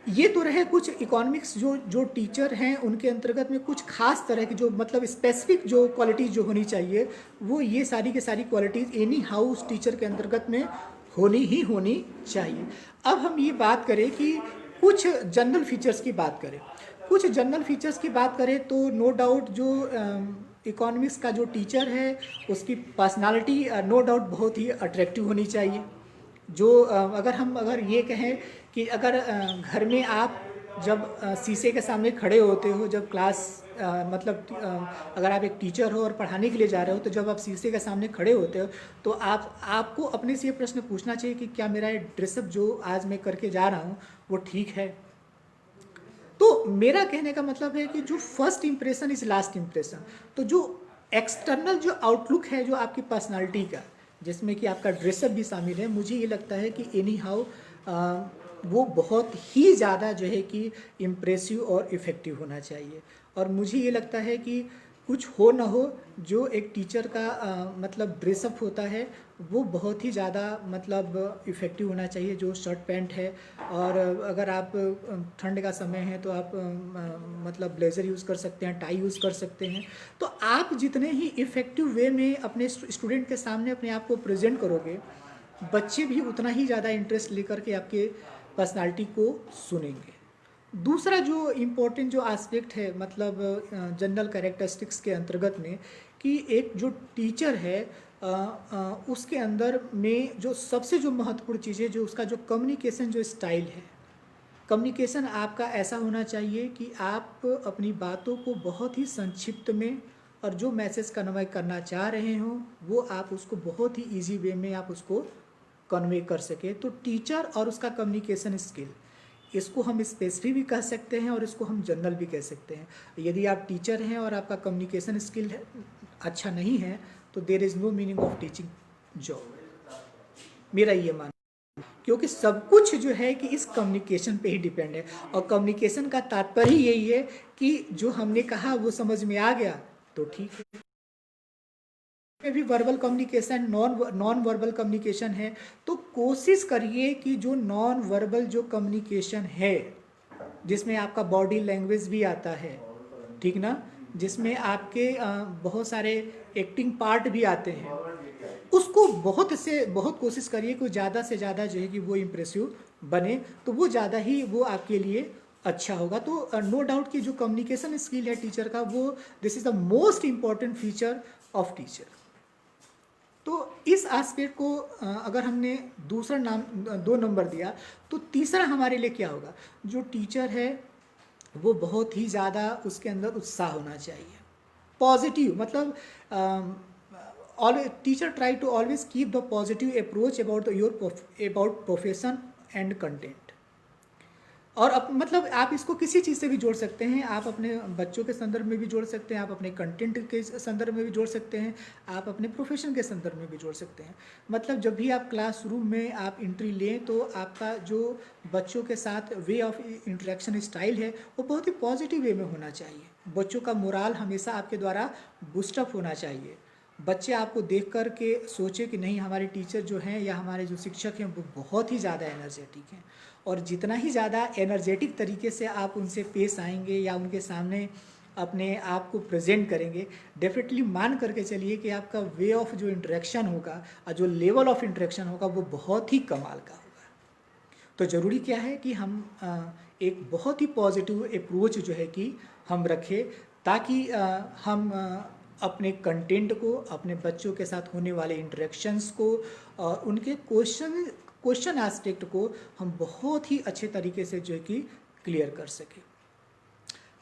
ये तो रहे कुछ इकोनॉमिक्स जो जो टीचर हैं उनके अंतर्गत में कुछ खास तरह की जो मतलब स्पेसिफिक जो क्वालिटीज़ जो होनी चाहिए वो ये सारी की सारी क्वालिटीज़ एनी हाउस टीचर के अंतर्गत में होनी चाहिए। अब हम ये बात करें कि कुछ जनरल फीचर्स की बात करें, कुछ जनरल फीचर्स की बात करें तो नो डाउट जो इकोनॉमिक्स का जो टीचर है उसकी पर्सनालिटी नो डाउट बहुत ही अट्रैक्टिव होनी चाहिए। जो अगर ये कहें कि अगर घर में आप जब शीशे के सामने खड़े होते हो, जब क्लास मतलब अगर आप एक टीचर हो और पढ़ाने के लिए जा रहे हो, तो जब आप शीशे के सामने खड़े होते हो तो आपको अपने से ये प्रश्न पूछना चाहिए कि क्या मेरा ड्रेसअप जो आज मैं करके जा रहा हूँ वो ठीक है। तो मेरा कहने का मतलब है कि जो first impression is last impression, तो जो एक्सटर्नल जो आउटलुक है जो आपकी पर्सनालिटी का, जिसमें कि आपका ड्रेसअप भी शामिल है, मुझे ये लगता है कि एनी हाउ वो बहुत ही ज़्यादा जो है कि इम्प्रेसिव और इफ़ेक्टिव होना चाहिए। और मुझे ये लगता है कि कुछ हो ना हो जो एक टीचर का मतलब ड्रेसअप होता है वो बहुत ही ज़्यादा मतलब इफ़ेक्टिव होना चाहिए। जो शर्ट पैंट है, और अगर आप ठंड का समय है तो आप मतलब ब्लेज़र यूज़ कर सकते हैं, टाई यूज़ कर सकते हैं। तो आप जितने ही इफ़ेक्टिव वे में अपने स्टूडेंट के सामने अपने आप को प्रेजेंट करोगे, बच्चे भी उतना ही ज़्यादा इंटरेस्ट लेकर के आपके पर्सनालिटी को सुनेंगे। दूसरा जो इम्पोर्टेंट जो एस्पेक्ट है मतलब जनरल कैरेक्टरिस्टिक्स के अंतर्गत में कि एक जो टीचर है उसके अंदर में जो सबसे जो महत्वपूर्ण चीज़ है जो उसका जो कम्युनिकेशन जो स्टाइल है, कम्युनिकेशन आपका ऐसा होना चाहिए कि आप अपनी बातों को बहुत ही संक्षिप्त में और जो मैसेज कन्वे करना चाह रहे हो वो आप उसको बहुत ही इजी वे में आप उसको कन्वे कर सके। तो टीचर और उसका कम्युनिकेशन स्किल, इसको हम स्पेसिफिक भी कह सकते हैं और इसको हम जनरल भी कह सकते हैं। यदि आप टीचर हैं और आपका कम्युनिकेशन स्किल है अच्छा नहीं है तो there is no meaning of teaching job, मेरा ये मानना, क्योंकि सब कुछ जो है कि इस कम्युनिकेशन पे ही डिपेंड है। और कम्युनिकेशन का तात्पर्य यही है कि जो हमने कहा वो समझ में आ गया तो ठीक है। में भी verbal communication, non verbal communication है, तो कोशिश करिए कि जो नॉन वर्बल जो कम्युनिकेशन है जिसमें आपका बॉडी लैंग्वेज भी आता है, ठीक ना, जिसमें आपके बहुत सारे एक्टिंग पार्ट भी आते हैं, उसको बहुत कोशिश करिए कि ज़्यादा से ज़्यादा जो है कि वो इम्प्रेसिव बने, तो वो ज़्यादा ही वो आपके लिए अच्छा होगा। तो नो डाउट कि जो कम्युनिकेशन स्किल है टीचर का वो this is the most important feature of teacher. तो इस एस्पेक्ट को अगर हमने दूसरा नाम 2 नंबर दिया तो तीसरा हमारे लिए क्या होगा, जो टीचर है वो बहुत ही ज़्यादा उसके अंदर उत्साह होना चाहिए, पॉजिटिव, मतलब teacher try to always keep the positive approach about about profession and content. और मतलब आप इसको किसी चीज़ से भी जोड़ सकते हैं, आप अपने बच्चों के संदर्भ में भी जोड़ सकते हैं, आप अपने कंटेंट के संदर्भ में भी जोड़ सकते हैं, आप अपने प्रोफेशन के संदर्भ में भी जोड़ सकते हैं। मतलब जब भी आप क्लासरूम में आप एंट्री लें तो आपका जो बच्चों के साथ वे ऑफ इंटरेक्शन स्टाइल है वो बहुत ही पॉजिटिव वे में होना चाहिए। बच्चों का मोराल हमेशा आपके द्वारा बूस्टअप होना चाहिए। बच्चे आपको देख कर के सोचे कि नहीं हमारे टीचर जो हैं या हमारे जो शिक्षक हैं वो बहुत ही ज़्यादा एनर्जेटिक हैं, और जितना ही ज़्यादा एनर्जेटिक तरीके से आप उनसे पेश आएंगे या उनके सामने अपने आप को प्रेजेंट करेंगे, डेफिनेटली मान करके चलिए कि आपका वे ऑफ जो इंटरेक्शन होगा और जो लेवल ऑफ इंटरेक्शन होगा वो बहुत ही कमाल का होगा। तो ज़रूरी क्या है कि हम एक बहुत ही पॉजिटिव अप्रोच जो है कि हम रखें, ताकि हम अपने कंटेंट को, अपने बच्चों के साथ होने वाले इंटरेक्शंस को और उनके क्वेश्चन एस्पेक्ट को हम बहुत ही अच्छे तरीके से जो है कि क्लियर कर सकें।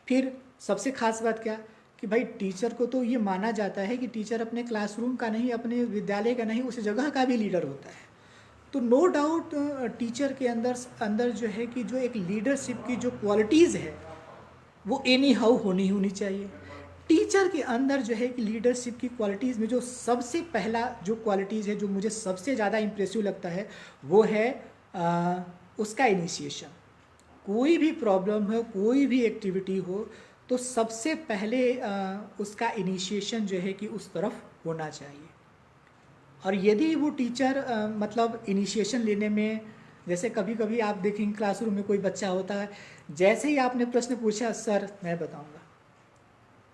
फिर सबसे खास बात क्या कि भाई टीचर को तो ये माना जाता है कि टीचर अपने क्लासरूम का नहीं, अपने विद्यालय का नहीं, उस जगह का भी लीडर होता है। तो नो डाउट टीचर के अंदर जो है कि जो एक लीडरशिप की जो क्वालिटीज़ है वो एनी हाउ होनी चाहिए। टीचर के अंदर जो है कि लीडरशिप की क्वालिटीज़ में जो सबसे पहला जो क्वालिटीज़ है जो मुझे सबसे ज़्यादा इम्प्रेसिव लगता है वो है उसका इनिशिएशन। कोई भी प्रॉब्लम हो, कोई भी एक्टिविटी हो, तो सबसे पहले उसका इनिशिएशन जो है कि उस तरफ होना चाहिए। और यदि वो टीचर मतलब इनिशिएशन लेने में, जैसे कभी कभी आप देखेंगे क्लासरूम में कोई बच्चा होता है, जैसे ही आपने प्रश्न पूछा सर मैं बताऊंगा,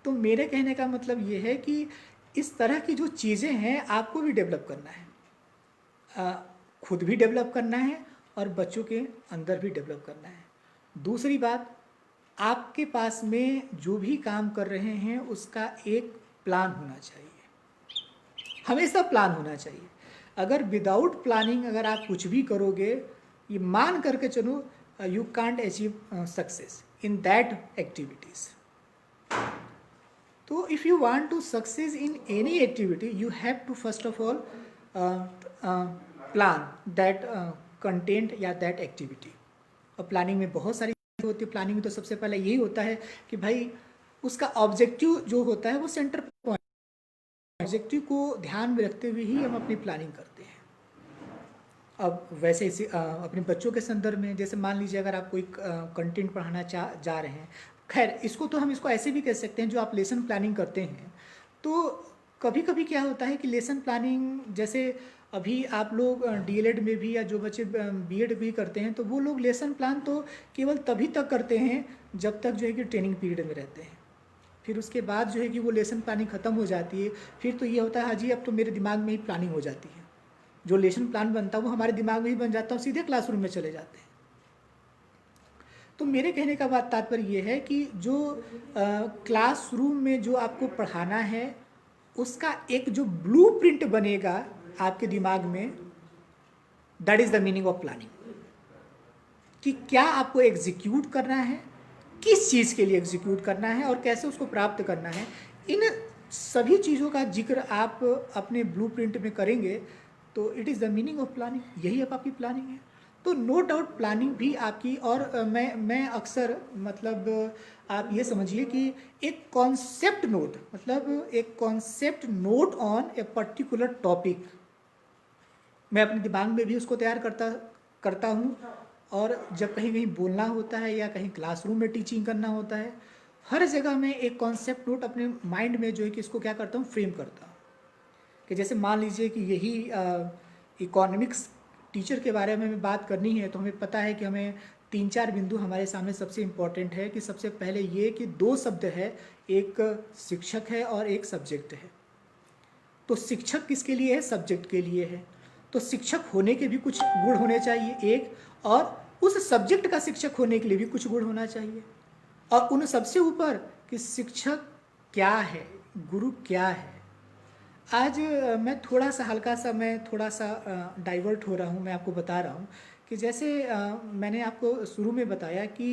तो मेरे कहने का मतलब ये है कि इस तरह की जो चीज़ें हैं आपको भी डेवलप करना है, खुद भी डेवलप करना है और बच्चों के अंदर भी डेवलप करना है। दूसरी बात, आपके पास में जो भी काम कर रहे हैं उसका एक प्लान होना चाहिए, हमेशा प्लान होना चाहिए। अगर विदाउट प्लानिंग अगर आप कुछ भी करोगे, ये मान करके चलो you can't achieve success in that activities. तो if you want to success in any activity you have to first of all plan that content या दैट एक्टिविटी। और प्लानिंग में बहुत सारी होती है। प्लानिंग में तो सबसे पहले यही होता है कि भाई उसका ऑब्जेक्टिव जो होता है वो सेंटर पॉइंट, ऑब्जेक्टिव को ध्यान में रखते हुए ही हम अपनी प्लानिंग करते हैं। अब वैसे इसी अपने बच्चों के संदर्भ में, जैसे मान लीजिए अगर आप कोई कंटेंट पढ़ाना जा रहे हैं, खैर इसको तो हम इसको ऐसे भी कह सकते हैं, जो आप लेसन प्लानिंग करते हैं, तो कभी कभी क्या होता है कि लेसन प्लानिंग, जैसे अभी आप लोग डीएलएड में भी या जो बच्चे बीएड भी करते हैं, तो वो लोग लेसन प्लान तो केवल तभी तक करते हैं जब तक जो है कि ट्रेनिंग पीरियड में रहते हैं। फिर उसके बाद जो है कि वो लेसन प्लानिंग ख़त्म हो जाती है, फिर तो ये होता है हाजी अब तो मेरे दिमाग में ही प्लानिंग हो जाती है, जो लेसन प्लान बनता है वो हमारे दिमाग में ही बन जाता है, सीधे क्लासरूम में चले जाते हैं। तो मेरे कहने का बात तात्पर्य ये है कि जो क्लासरूम में जो आपको पढ़ाना है उसका एक जो ब्लूप्रिंट बनेगा आपके दिमाग में, that is the meaning of planning. कि क्या आपको एग्जीक्यूट करना है, किस चीज़ के लिए एग्जीक्यूट करना है और कैसे उसको प्राप्त करना है, इन सभी चीज़ों का जिक्र आप अपने ब्लूप्रिंट में करेंगे तो it is the meaning of planning. यही अब आपकी प्लानिंग है। तो नो डाउट प्लानिंग भी आपकी, और मैं अक्सर मतलब आप ये समझिए कि एक कॉन्सेप्ट नोट, मतलब एक concept note on a particular topic मैं अपने दिमाग में भी उसको तैयार करता हूँ। और जब कहीं कहीं बोलना होता है या कहीं क्लासरूम में टीचिंग करना होता है, हर जगह मैं एक कॉन्सेप्ट नोट अपने माइंड में जो है कि इसको क्या करता हूँ, फ्रेम करता हूँ। कि जैसे मान लीजिए कि यही इकोनॉमिक्स टीचर के बारे में हमें बात करनी है, तो हमें पता है कि हमें 3-4 बिंदु हमारे सामने सबसे इम्पॉर्टेंट है। कि सबसे पहले ये कि 2 शब्द है, एक शिक्षक है और एक सब्जेक्ट है। तो शिक्षक किसके लिए है, सब्जेक्ट के लिए है। तो शिक्षक होने के भी कुछ गुण होने चाहिए एक, और उस सब्जेक्ट का शिक्षक होने के लिए भी कुछ गुण होना चाहिए। और उन सबसे ऊपर कि शिक्षक क्या है, गुरु क्या है। आज मैं थोड़ा सा हल्का सा मैं थोड़ा सा डाइवर्ट हो रहा हूँ। मैं आपको बता रहा हूँ कि जैसे मैंने आपको शुरू में बताया कि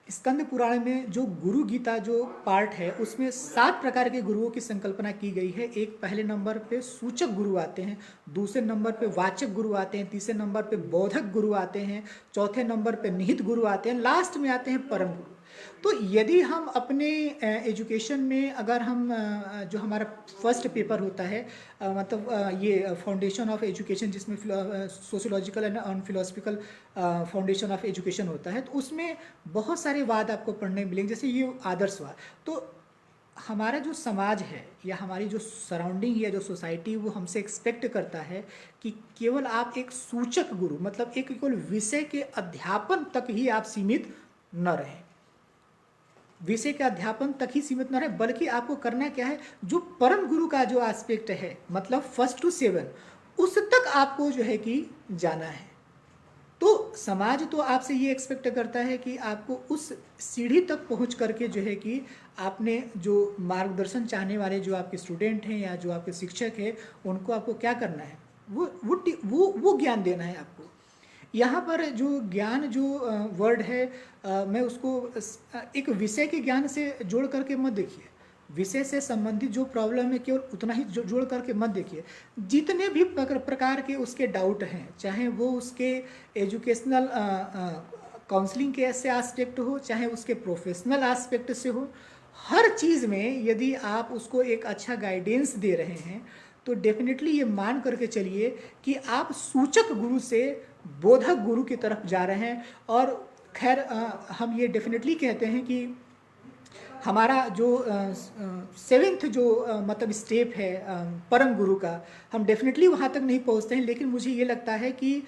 स्कंद पुराण में जो गुरु गीता जो पार्ट है उसमें 7 प्रकार के गुरुओं की संकल्पना की गई है। एक पहले नंबर पे सूचक गुरु आते हैं, दूसरे नंबर पे वाचक गुरु आते हैं, तीसरे नंबर पे बोधक गुरु आते हैं, चौथे नंबर पे निहित गुरु आते हैं, लास्ट में आते हैं परम गुरु। तो यदि हम अपने एजुकेशन में अगर हम जो हमारा फर्स्ट पेपर होता है मतलब ये फाउंडेशन ऑफ एजुकेशन जिसमें sociological and philosophical foundation of education होता है, तो उसमें बहुत सारे वाद आपको पढ़ने मिलेंगे। जैसे ये आदर्शवाद, तो हमारा जो समाज है या हमारी जो सराउंडिंग या जो सोसाइटी वो हमसे एक्सपेक्ट करता है कि केवल आप एक सूचक गुरु मतलब एक केवल विषय के अध्यापन तक ही आप सीमित न रहें, विषय के अध्यापन तक ही सीमित न रहे, बल्कि आपको करना क्या है, जो परम गुरु का जो एस्पेक्ट है मतलब फर्स्ट टू 7 उस तक आपको जो है कि जाना है। तो समाज तो आपसे ये एक्सपेक्ट करता है कि आपको उस सीढ़ी तक पहुंच करके जो है कि आपने जो मार्गदर्शन चाहने वाले जो आपके स्टूडेंट हैं या जो आपके शिक्षक हैं उनको आपको क्या करना है, वो ज्ञान देना है आपको। यहाँ पर जो ज्ञान जो वर्ड है मैं उसको एक विषय के ज्ञान से जोड़ करके मत देखिए। विषय से संबंधित जो प्रॉब्लम है केवल उतना ही जोड़ करके मत देखिए। जितने भी प्रकार के उसके डाउट हैं, चाहे वो उसके एजुकेशनल काउंसलिंग के ऐसे एस्पेक्ट हो, चाहे उसके प्रोफेशनल एस्पेक्ट से हो, हर चीज़ में यदि आप उसको एक अच्छा गाइडेंस दे रहे हैं तो डेफिनेटली ये मान करके चलिए कि आप सूचक गुरु से बोधक गुरु की तरफ जा रहे हैं। और खैर हम ये डेफिनेटली कहते हैं कि हमारा जो 7th जो मतलब स्टेप है परम गुरु का, हम डेफिनेटली वहाँ तक नहीं पहुँचते हैं, लेकिन मुझे ये लगता है कि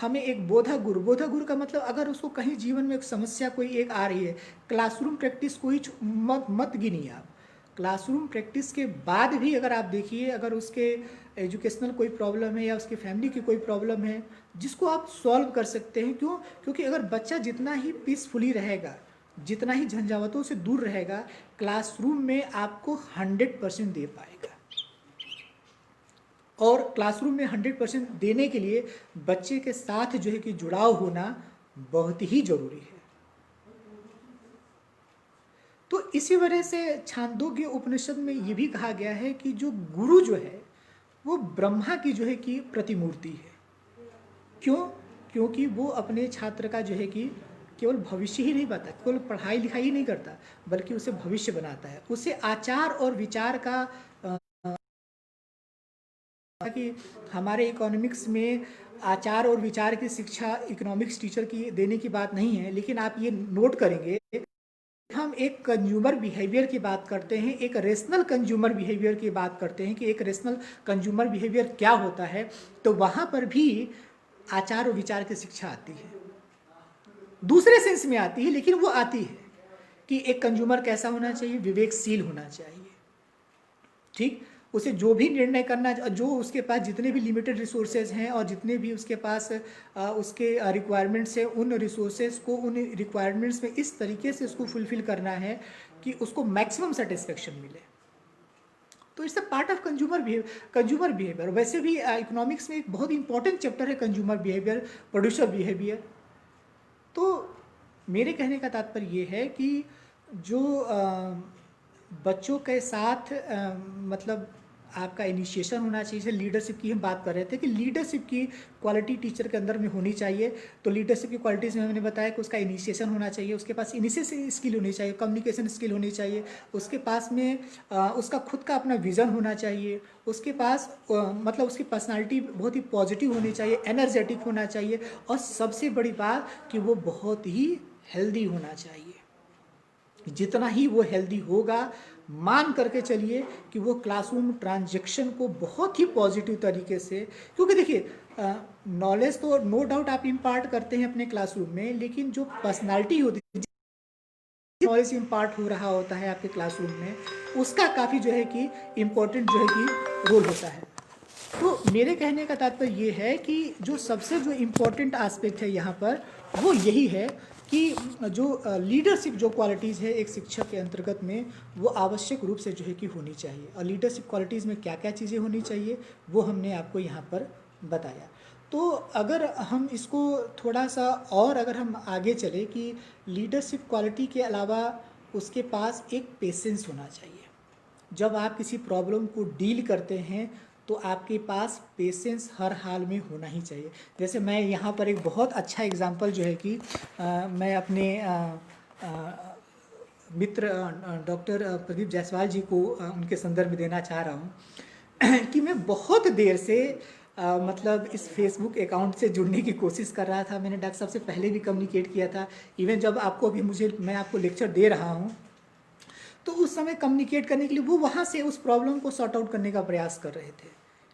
हमें एक बोधक गुरु का मतलब अगर उसको कहीं जीवन में एक समस्या कोई एक आ रही है, क्लासरूम प्रैक्टिस कोई मत गिनिए आप। क्लासरूम प्रैक्टिस के बाद भी अगर आप देखिए, अगर उसके एजुकेशनल कोई प्रॉब्लम है या उसकी फैमिली की कोई प्रॉब्लम है जिसको आप सॉल्व कर सकते हैं। क्यों? क्योंकि अगर बच्चा जितना ही पीसफुली रहेगा, जितना ही झंझावतों से दूर रहेगा, क्लासरूम में आपको 100% दे पाएगा। और क्लासरूम में 100% देने के लिए बच्चे के साथ जो है कि जुड़ाव होना बहुत ही जरूरी है। तो इसी वजह से छांदोग्य उपनिषद में ये भी कहा गया है कि जो गुरु जो है वो ब्रह्मा की जो है कि प्रतिमूर्ति है। क्यों? क्योंकि वो अपने छात्र का जो है कि केवल भविष्य ही नहीं बताता, केवल पढ़ाई लिखाई ही नहीं करता, बल्कि उसे भविष्य बनाता है, उसे आचार और विचार का कि हमारे इकोनॉमिक्स में आचार और विचार की शिक्षा इकोनॉमिक्स टीचर की देने की बात नहीं है। लेकिन आप ये नोट करेंगे, हम एक कंज्यूमर बिहेवियर की बात करते हैं, एक रेशनल कंज्यूमर बिहेवियर की बात करते हैं कि एक रेशनल कंज्यूमर बिहेवियर क्या होता है, तो वहाँ पर भी आचार और विचार की शिक्षा आती है। दूसरे सेंस में आती है, लेकिन वो आती है कि एक कंज्यूमर कैसा होना चाहिए, विवेकशील होना चाहिए। ठीक। उसे जो भी निर्णय करना, जो उसके पास जितने भी लिमिटेड रिसोर्सेज हैं और जितने भी उसके पास उसके रिक्वायरमेंट्स हैं, उन रिसोर्सेज को उन रिक्वायरमेंट्स में इस तरीके से उसको फुलफिल करना है कि उसको मैक्सिमम सेटिस्फेक्शन मिले। तो it's a part of consumer behaviour. वैसे भी इकोनॉमिक्स में एक बहुत इंपॉर्टेंट चैप्टर है कंज्यूमर बिहेवियर, प्रोड्यूसर बिहेवियर। तो मेरे कहने का तात्पर्य ये है कि जो बच्चों के साथ मतलब आपका इनिशिएशन होना चाहिए। जैसे लीडरशिप की हम बात कर रहे थे कि लीडरशिप की क्वालिटी टीचर के अंदर में होनी चाहिए। तो लीडरशिप की क्वालिटीज़ में मैंने बताया कि उसका इनिशिएशन होना चाहिए, उसके पास इनिशिएशन स्किल होनी चाहिए, कम्युनिकेशन स्किल होनी चाहिए, उसके पास में उसका खुद का अपना विज़न होना चाहिए, उसके पास मतलब उसकी पर्सनालिटी बहुत ही पॉजिटिव होनी चाहिए, एनर्जेटिक होना चाहिए, और सबसे बड़ी बात कि वो बहुत ही हेल्दी होना चाहिए। जितना ही वो हेल्दी होगा, मान करके चलिए कि वो क्लासरूम ट्रांजेक्शन को बहुत ही पॉजिटिव तरीके से, क्योंकि देखिए नॉलेज तो नो डाउट आप इम्पार्ट करते हैं अपने क्लासरूम में, लेकिन जो पर्सनालिटी होती है, नॉलेज इम्पार्ट हो रहा होता है आपके क्लासरूम में, उसका काफ़ी जो है कि इम्पोर्टेंट जो है कि रोल होता है। तो मेरे कहने का तात्पर्य ये है कि जो सबसे जो इम्पोर्टेंट एस्पेक्ट है यहाँ पर वो यही है कि जो लीडरशिप जो क्वालिटीज़ है एक शिक्षक के अंतर्गत में, वो आवश्यक रूप से जो है कि होनी चाहिए। और लीडरशिप क्वालिटीज़ में क्या क्या चीज़ें होनी चाहिए वो हमने आपको यहाँ पर बताया। तो अगर हम इसको थोड़ा सा और अगर हम आगे चले कि लीडरशिप क्वालिटी के अलावा उसके पास एक पेशेंस होना चाहिए। जब आप किसी प्रॉब्लम को डील करते हैं तो आपके पास पेशेंस हर हाल में होना ही चाहिए। जैसे मैं यहाँ पर एक बहुत अच्छा एग्जांपल जो है कि मैं अपने मित्र डॉक्टर प्रदीप जायसवाल जी को उनके संदर्भ में देना चाह रहा हूँ कि मैं बहुत देर से मतलब इस फेसबुक अकाउंट से जुड़ने की कोशिश कर रहा था। मैंने डॉक्टर साहब से पहले भी कम्युनिकेट किया था, इवन जब आपको अभी मैं आपको लेक्चर दे रहा हूँ तो उस समय कम्युनिकेट करने के लिए वो वहाँ से उस प्रॉब्लम को सॉर्ट आउट करने का प्रयास कर रहे थे,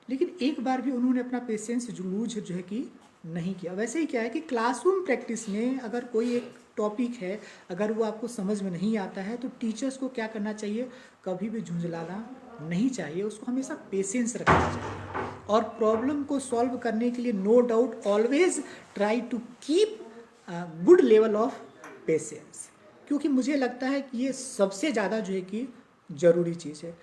लेकिन एक बार भी उन्होंने अपना पेशेंस लूज जो है कि नहीं किया। वैसे ही क्या है कि क्लासरूम प्रैक्टिस में अगर कोई एक टॉपिक है, अगर वो आपको समझ में नहीं आता है तो टीचर्स को क्या करना चाहिए, कभी भी झुंझलाना नहीं चाहिए, उसको हमेशा पेशेंस रखना चाहिए। और प्रॉब्लम को सॉल्व करने के लिए no doubt always try to keep good level of patience, क्योंकि मुझे लगता है कि ये सबसे ज़्यादा जो है कि ज़रूरी चीज़ है।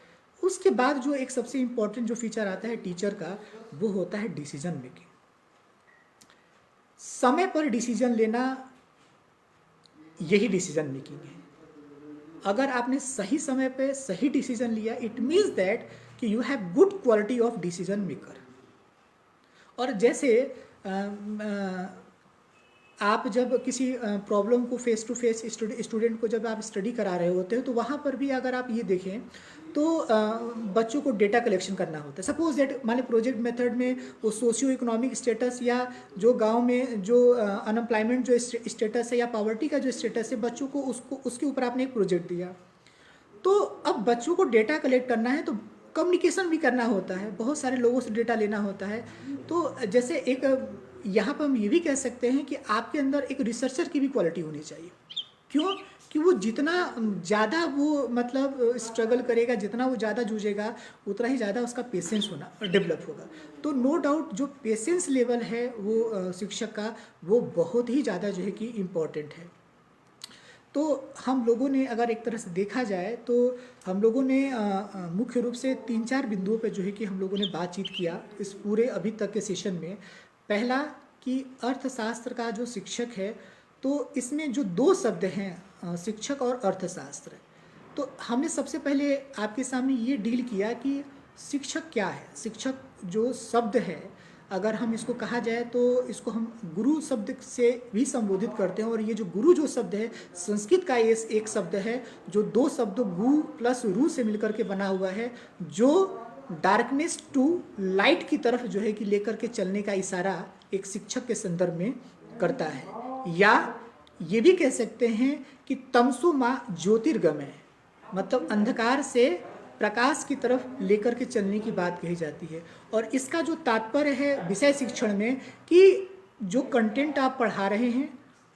उसके बाद जो एक सबसे इम्पॉर्टेंट जो फीचर आता है टीचर का, वो होता है डिसीजन मेकिंग। समय पर डिसीजन लेना, यही डिसीजन मेकिंग है। अगर आपने सही समय पे सही डिसीजन लिया, इट मीन्स दैट कि you have good quality of decision maker. और जैसे आप जब किसी प्रॉब्लम को फेस टू फेस स्टूडेंट को जब आप स्टडी करा रहे होते हो तो वहाँ पर भी अगर आप ये देखें तो बच्चों को डेटा कलेक्शन करना होता है। सपोज दैट मान लीजिए प्रोजेक्ट मेथड में वो सोशियो इकोनॉमिक स्टेटस या जो गांव में जो अनएम्प्लॉयमेंट जो स्टेटस है या पॉवर्टी का जो स्टेटस है बच्चों को, उसको उसके ऊपर आपने एक प्रोजेक्ट दिया। तो अब बच्चों को डेटा कलेक्ट करना है तो कम्युनिकेशन भी करना होता है, बहुत सारे लोगों से डेटा लेना होता है। तो जैसे एक यहाँ पर हम ये भी कह सकते हैं कि आपके अंदर एक रिसर्चर की भी क्वालिटी होनी चाहिए। क्यों? कि वो जितना ज़्यादा वो मतलब स्ट्रगल करेगा, जितना वो ज़्यादा जूझेगा, उतना ही ज़्यादा उसका पेशेंस होना डेवलप होगा। तो नो डाउट जो पेशेंस लेवल है वो शिक्षक का, वो बहुत ही ज़्यादा जो है कि इम्पॉर्टेंट है। तो हम लोगों ने अगर एक तरह से देखा जाए तो हम लोगों ने मुख्य रूप से 3-4 बिंदुओं पे जो है कि हम लोगों ने बातचीत किया इस पूरे अभी तक के सेशन में। पहला कि अर्थशास्त्र का जो शिक्षक है, तो इसमें जो 2 शब्द हैं शिक्षक और अर्थशास्त्र, तो हमने सबसे पहले आपके सामने ये डील किया कि शिक्षक क्या है। शिक्षक जो शब्द है, अगर हम इसको कहा जाए तो इसको हम गुरु शब्द से भी संबोधित करते हैं। और ये जो गुरु जो शब्द है, संस्कृत का ये एक शब्द है जो 2 शब्द गु प्लस रू से मिलकर के बना हुआ है, जो डार्कनेस टू लाइट की तरफ जो है कि लेकर के चलने का इशारा एक शिक्षक के संदर्भ में करता है। या ये भी कह सकते हैं कि तमसो माँ ज्योतिर्गमय, मतलब अंधकार से प्रकाश की तरफ लेकर के चलने की बात कही जाती है। और इसका जो तात्पर्य है विषय शिक्षण में कि जो कंटेंट आप पढ़ा रहे हैं,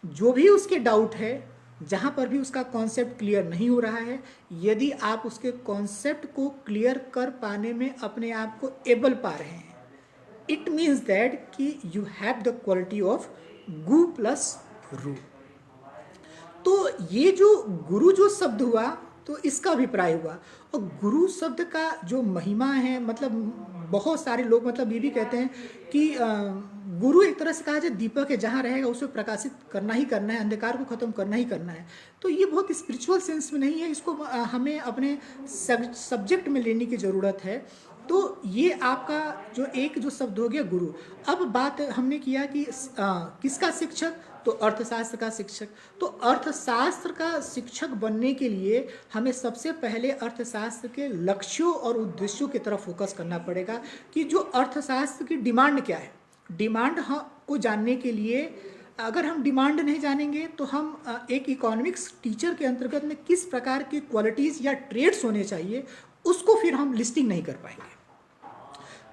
जो भी उसके डाउट है जहाँ पर भी उसका कॉन्सेप्ट क्लियर नहीं हो रहा है, यदि आप उसके कॉन्सेप्ट को क्लियर कर पाने में अपने आप को एबल पा रहे हैं, इट मीन्स दैट कि you have the quality of गु प्लस रू। तो ये जो गुरु जो शब्द हुआ, तो इसका अभिप्राय हुआ। और गुरु शब्द का जो महिमा है, मतलब बहुत सारे लोग मतलब ये भी कहते हैं कि गुरु एक तरह से कहा जाए दीपक है, जहाँ रहेगा उसे प्रकाशित करना ही करना है, अंधकार को खत्म करना ही करना है। तो ये बहुत स्पिरिचुअल सेंस में नहीं है, इसको हमें अपने सब्जेक्ट में लेने की ज़रूरत है। तो ये आपका जो शब्द हो गया गुरु। अब बात हमने किया कि किसका शिक्षक, तो अर्थशास्त्र का शिक्षक। तो अर्थशास्त्र का शिक्षक बनने के लिए हमें सबसे पहले अर्थशास्त्र के लक्ष्यों और उद्देश्यों की तरफ फोकस करना पड़ेगा कि जो अर्थशास्त्र की डिमांड क्या है। डिमांड को जानने के लिए, अगर हम डिमांड नहीं जानेंगे तो हम एक इकोनॉमिक्स टीचर के अंतर्गत में किस प्रकार की क्वालिटीज़ या ट्रेड्स होने चाहिए उसको फिर हम लिस्टिंग नहीं कर पाएंगे।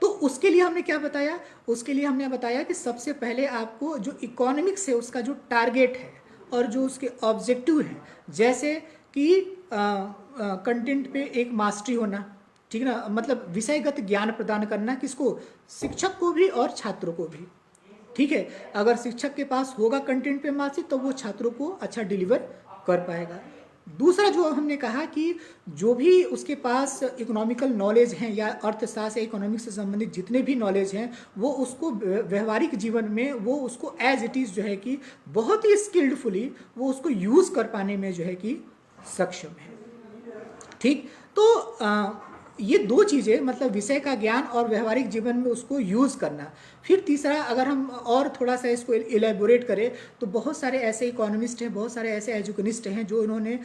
तो उसके लिए हमने क्या बताया, उसके लिए हमने बताया कि सबसे पहले आपको जो इकोनॉमिक्स है उसका जो टारगेट है और जो उसके ऑब्जेक्टिव हैं, जैसे कि कंटेंट पे एक मास्टरी होना, ठीक है ना, मतलब विषयगत ज्ञान प्रदान करना, किसको, शिक्षक को भी और छात्रों को भी। ठीक है, अगर शिक्षक के पास होगा कंटेंट पे मास्टरी तो वो छात्रों को अच्छा डिलीवर कर पाएगा। दूसरा जो हमने कहा कि जो भी उसके पास इकोनॉमिकल नॉलेज हैं या अर्थशास्त्र या इकोनॉमिक्स से संबंधित जितने भी नॉलेज हैं, वो उसको व्यवहारिक जीवन में वो उसको एज इट इज़ जो है कि बहुत ही स्किल्डफुली वो उसको यूज़ कर पाने में जो है कि सक्षम है। ठीक, तो ये दो चीज़ें, मतलब विषय का ज्ञान और व्यवहारिक जीवन में उसको यूज़ करना। फिर तीसरा, अगर हम और थोड़ा सा इसको इलेबोरेट करें तो बहुत सारे ऐसे इकोनॉमिस्ट हैं, बहुत सारे ऐसे एजुकेनिस्ट हैं जो इन्होंने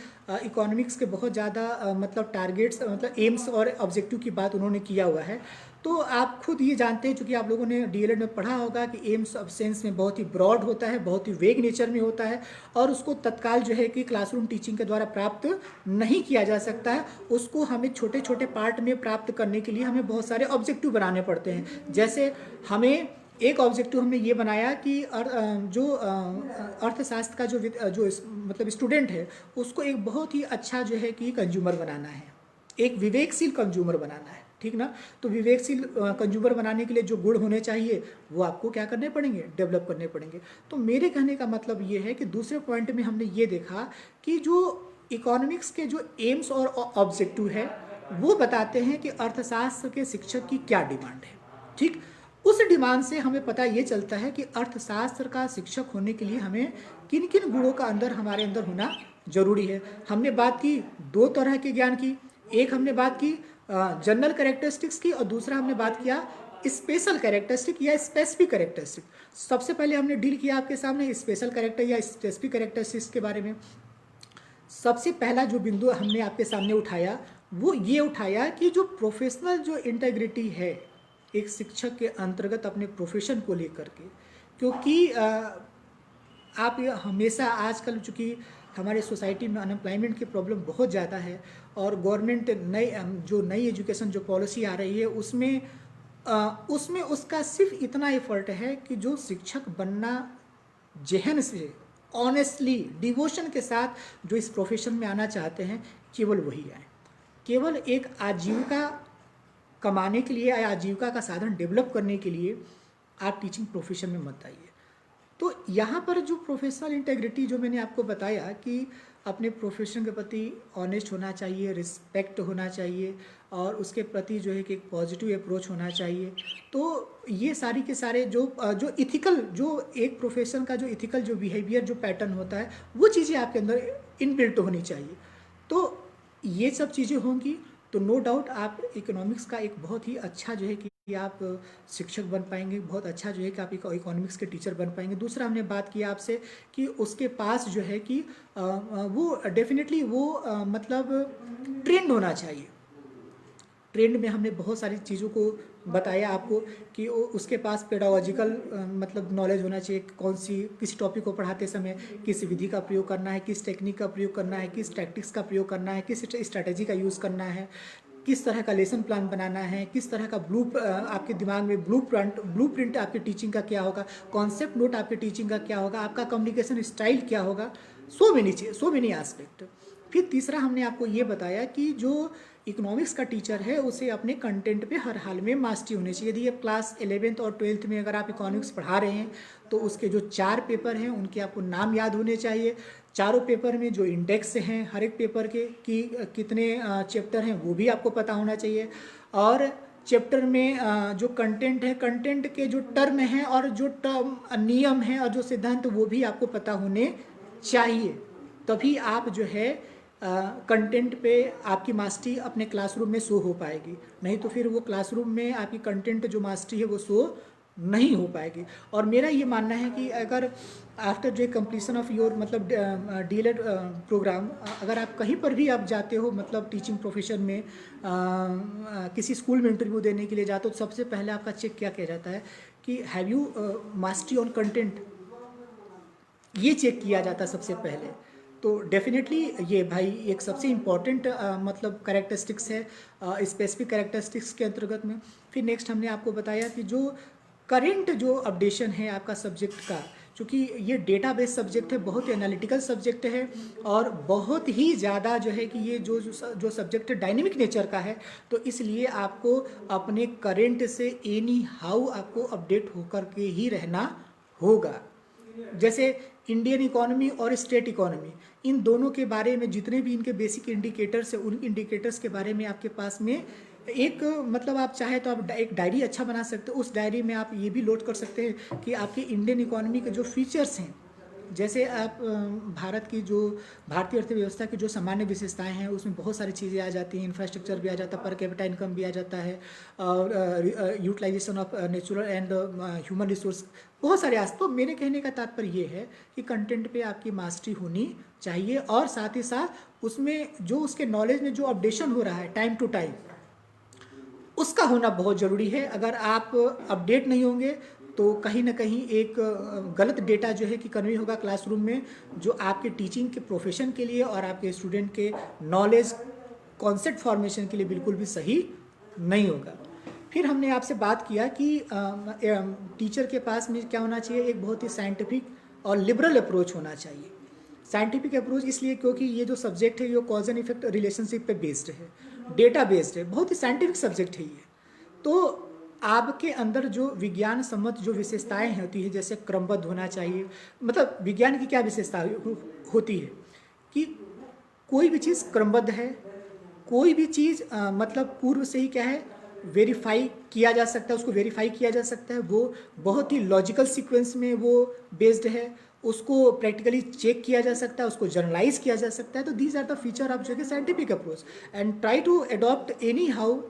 इकोनॉमिक्स के बहुत ज़्यादा मतलब टारगेट्स, मतलब एम्स और ऑब्जेक्टिव की बात उन्होंने किया हुआ है। तो आप खुद ये जानते हैं, चूँकि आप लोगों ने डीएलएड में पढ़ा होगा कि एम्स ऑफ सेंस में बहुत ही ब्रॉड होता है, बहुत ही वेग नेचर में होता है, और उसको तत्काल जो है कि क्लासरूम टीचिंग के द्वारा प्राप्त नहीं किया जा सकता है। उसको हमें छोटे छोटे पार्ट में प्राप्त करने के लिए हमें बहुत सारे ऑब्जेक्टिव बनाने पड़ते हैं। जैसे हमें एक ऑब्जेक्टिव हमने ये बनाया कि जो अर्थशास्त्र का जो मतलब स्टूडेंट है उसको एक बहुत ही अच्छा जो है कि कंज्यूमर बनाना है, एक विवेकशील कंज्यूमर बनाना है, ठीक ना। तो विवेकशील कंज्यूमर बनाने के लिए जो गुण होने चाहिए वो आपको क्या करने पड़ेंगे, डेवलप करने पड़ेंगे। तो मेरे कहने का मतलब ये है कि दूसरे पॉइंट में हमने ये देखा कि जो इकोनॉमिक्स के जो एम्स और ऑब्जेक्टिव है वो बताते हैं कि अर्थशास्त्र के शिक्षक की क्या डिमांड है। ठीक, उस डिमांड से हमें पता ये चलता है कि अर्थशास्त्र का शिक्षक होने के लिए हमें किन किन गुणों का हमारे अंदर होना जरूरी है। हमने बात की दो तरह के ज्ञान की, एक हमने बात की जनरल कैरेक्टरिस्टिक्स की और दूसरा हमने बात किया स्पेशल कैरेक्टरिस्टिक या स्पेसिफिक कैरेक्टरिस्टिक। सबसे पहले हमने डील किया आपके सामने स्पेशल कैरेक्टर या स्पेसिफिक कैरेक्टरिस्टिक्स के बारे में। सबसे पहला जो बिंदु हमने आपके सामने उठाया वो ये उठाया कि जो प्रोफेशनल जो इंटेग्रिटी है एक शिक्षक के अंतर्गत अपने प्रोफेशन को लेकर के, क्योंकि आप हमेशा आजकल चूँकि हमारे सोसाइटी में अनएम्प्लॉयमेंट की प्रॉब्लम बहुत ज़्यादा है और गवर्नमेंट नई एजुकेशन जो पॉलिसी आ रही है उसमें उसका सिर्फ इतना एफर्ट है कि जो शिक्षक बनना जहन से ऑनेस्टली डिवोशन के साथ जो इस प्रोफेशन में आना चाहते हैं केवल वही आए। केवल एक आजीविका कमाने के लिए या आजीविका का साधन डेवलप करने के लिए आप टीचिंग प्रोफेशन में मत आइए। तो यहाँ पर जो प्रोफेशनल इंटेग्रिटी जो मैंने आपको बताया कि अपने प्रोफेशन के प्रति ऑनेस्ट होना चाहिए, रिस्पेक्ट होना चाहिए और उसके प्रति जो है कि एक पॉजिटिव अप्रोच होना चाहिए। तो ये सारी के सारे जो इथिकल, जो एक प्रोफेशन का जो इथिकल जो बिहेवियर जो पैटर्न होता है वो चीज़ें आपके अंदर इनबिल्ट होनी चाहिए। तो ये सब चीज़ें होंगी तो नो डाउट आप इकोनॉमिक्स का एक बहुत ही अच्छा जो है कि आप शिक्षक बन पाएंगे, बहुत अच्छा जो है कि आप इकोनॉमिक्स के टीचर बन पाएंगे। दूसरा हमने बात किया आपसे कि उसके पास जो है कि वो डेफिनेटली वो मतलब ट्रेंड होना चाहिए। ट्रेंड में हमने बहुत सारी चीज़ों को बताया आपको कि उसके पास पेडागोजिकल मतलब नॉलेज होना चाहिए, किसी टॉपिक को पढ़ाते समय किस विधि का प्रयोग करना है, किस टेक्निक का प्रयोग करना है, किस टैक्टिक्स का प्रयोग करना है, किस स्ट्रैटेजी का यूज़ करना है, किस तरह का लेसन प्लान बनाना है, किस तरह का आपके दिमाग में ब्लू प्रिंट आपके टीचिंग का क्या होगा, कॉन्सेप्ट नोट आपके टीचिंग का क्या होगा, आपका कम्युनिकेशन स्टाइल क्या होगा। So many aspect. फिर तीसरा हमने आपको ये बताया कि जो इकोनॉमिक्स का टीचर है उसे अपने कंटेंट पे हर हाल में मास्टरी होनी चाहिए। यदि आप क्लास 11th और 12th में अगर आप इकोनॉमिक्स पढ़ा रहे हैं तो उसके जो 4 पेपर हैं उनके आपको नाम याद होने चाहिए। चारों पेपर में जो इंडेक्स हैं हर एक पेपर के कि कितने चैप्टर हैं वो भी आपको पता होना चाहिए। और चैप्टर में जो कंटेंट है, कंटेंट के जो टर्म हैं और जो टर्म नियम हैं और जो सिद्धांत वो भी आपको पता होने चाहिए। तभी आप जो है कंटेंट पे आपकी मास्टरी अपने क्लासरूम में शो हो पाएगी। नहीं तो फिर वो क्लासरूम में आपकी कंटेंट जो मास्टरी है वो शो नहीं हो पाएगी। और मेरा ये मानना है कि अगर आफ्टर जो कंप्लीसन ऑफ योर मतलब डीएलएड प्रोग्राम, अगर आप कहीं पर भी आप जाते हो मतलब टीचिंग प्रोफेशन में किसी स्कूल में इंटरव्यू देने के लिए जाते हो तो सबसे पहले आपका चेक क्या किया जाता है कि have you mastery on content, ये चेक किया जाता है सबसे पहले। तो डेफिनेटली ये भाई एक सबसे इम्पॉर्टेंट मतलब कैरेक्टरिस्टिक्स है स्पेसिफिक कैरेक्टरिस्टिक्स के अंतर्गत में। फिर नेक्स्ट हमने आपको बताया कि जो करेंट जो अपडेशन है आपका सब्जेक्ट का, चूँकि ये डेटाबेस सब्जेक्ट है, बहुत ही एनालिटिकल सब्जेक्ट है और बहुत ही ज़्यादा जो है कि ये जो सब्जेक्ट है डायनेमिक नेचर का है, तो इसलिए आपको अपने करेंट से एनी हाउ आपको अपडेट होकर के ही रहना होगा। जैसे इंडियन इकोनॉमी और स्टेट इकोनॉमी, इन दोनों के बारे में जितने भी इनके बेसिक इंडिकेटर्स हैं उन इंडिकेटर्स के बारे में आपके पास में एक मतलब आप चाहे तो आप एक डायरी अच्छा बना सकते हो। उस डायरी में आप ये भी लोड कर सकते हैं कि आपके इंडियन इकोनॉमी के जो फीचर्स हैं, जैसे आप भारत की जो भारतीय अर्थव्यवस्था की जो सामान्य विशेषताएं हैं उसमें बहुत सारी चीज़ें आ जाती हैं। इंफ्रास्ट्रक्चर भी आ जाता है, पर कैपिटा इनकम भी आ जाता है, और utilization of natural and human resource, बहुत सारे आज। तो मेरे कहने का तात्पर्य ये है कि कंटेंट पे आपकी मास्टरी होनी चाहिए और साथ ही साथ उसमें जो उसके नॉलेज में जो अपडेशन हो रहा है टाइम टू टाइम उसका होना बहुत ज़रूरी है। अगर आप अपडेट नहीं होंगे तो कहीं ना कहीं एक गलत डेटा जो है कि कन्वे होगा क्लासरूम में, जो आपके टीचिंग के प्रोफेशन के लिए और आपके स्टूडेंट के नॉलेज कॉन्सेप्ट फॉर्मेशन के लिए बिल्कुल भी सही नहीं होगा। फिर हमने आपसे बात किया कि टीचर के पास में क्या होना चाहिए, एक बहुत ही साइंटिफिक और लिबरल अप्रोच होना चाहिए। साइंटिफिक अप्रोच इसलिए क्योंकि ये जो सब्जेक्ट है ये कॉज एंड इफेक्ट रिलेशनशिप पे बेस्ड है, डेटा बेस्ड है, बहुत ही साइंटिफिक सब्जेक्ट है ये। तो आपके अंदर जो विज्ञान सम्मत जो विशेषताएं होती है, जैसे क्रमबद्ध होना चाहिए। मतलब विज्ञान की क्या विशेषता होती है कि कोई भी चीज़ क्रमबद्ध है, कोई भी चीज़ मतलब पूर्व से ही क्या है वेरीफाई किया जा सकता है, उसको वेरीफाई किया जा सकता है, वो बहुत ही लॉजिकल सीक्वेंस में वो बेस्ड है, उसको प्रैक्टिकली चेक किया जा सकता है, उसको जर्नलाइज किया जा सकता है। तो these are the feature of जो कि scientific approach and try to adopt any how.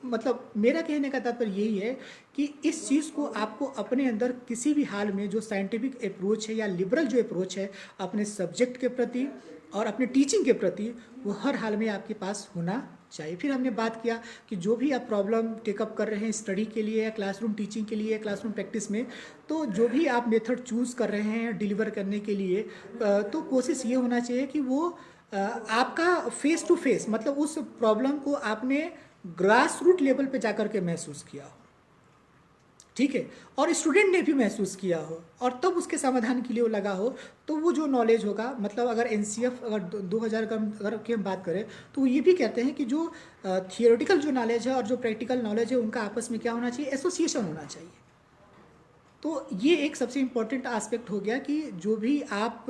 मतलब मेरा कहने का तात्पर्य यही है कि इस चीज़ को आपको अपने अंदर किसी भी हाल में जो साइंटिफिक अप्रोच है या लिबरल जो अप्रोच है अपने सब्जेक्ट के प्रति और अपने टीचिंग के प्रति, वो हर हाल में आपके पास होना चाहिए। फिर हमने बात किया कि जो भी आप प्रॉब्लम टेकअप कर रहे हैं स्टडी के लिए या क्लासरूम टीचिंग के लिए या क्लासरूम प्रैक्टिस में, तो जो भी आप मेथड चूज़ कर रहे हैं डिलीवर करने के लिए, तो कोशिश ये होना चाहिए कि वो आपका फेस टू फेस, मतलब उस प्रॉब्लम को आपने ग्रास रूट लेवल पे जाकर के महसूस किया हो, ठीक है, और स्टूडेंट ने भी महसूस किया हो और तब उसके समाधान के लिए वो लगा हो, तो वो जो नॉलेज होगा, मतलब अगर एनसीएफ अगर 2000 का अगर की हम बात करें तो ये भी कहते हैं कि जो थियोरेटिकल जो नॉलेज है और जो प्रैक्टिकल नॉलेज है उनका आपस में क्या होना चाहिए, एसोसिएशन होना चाहिए। तो ये एक सबसे इम्पॉर्टेंट आस्पेक्ट हो गया कि जो भी आप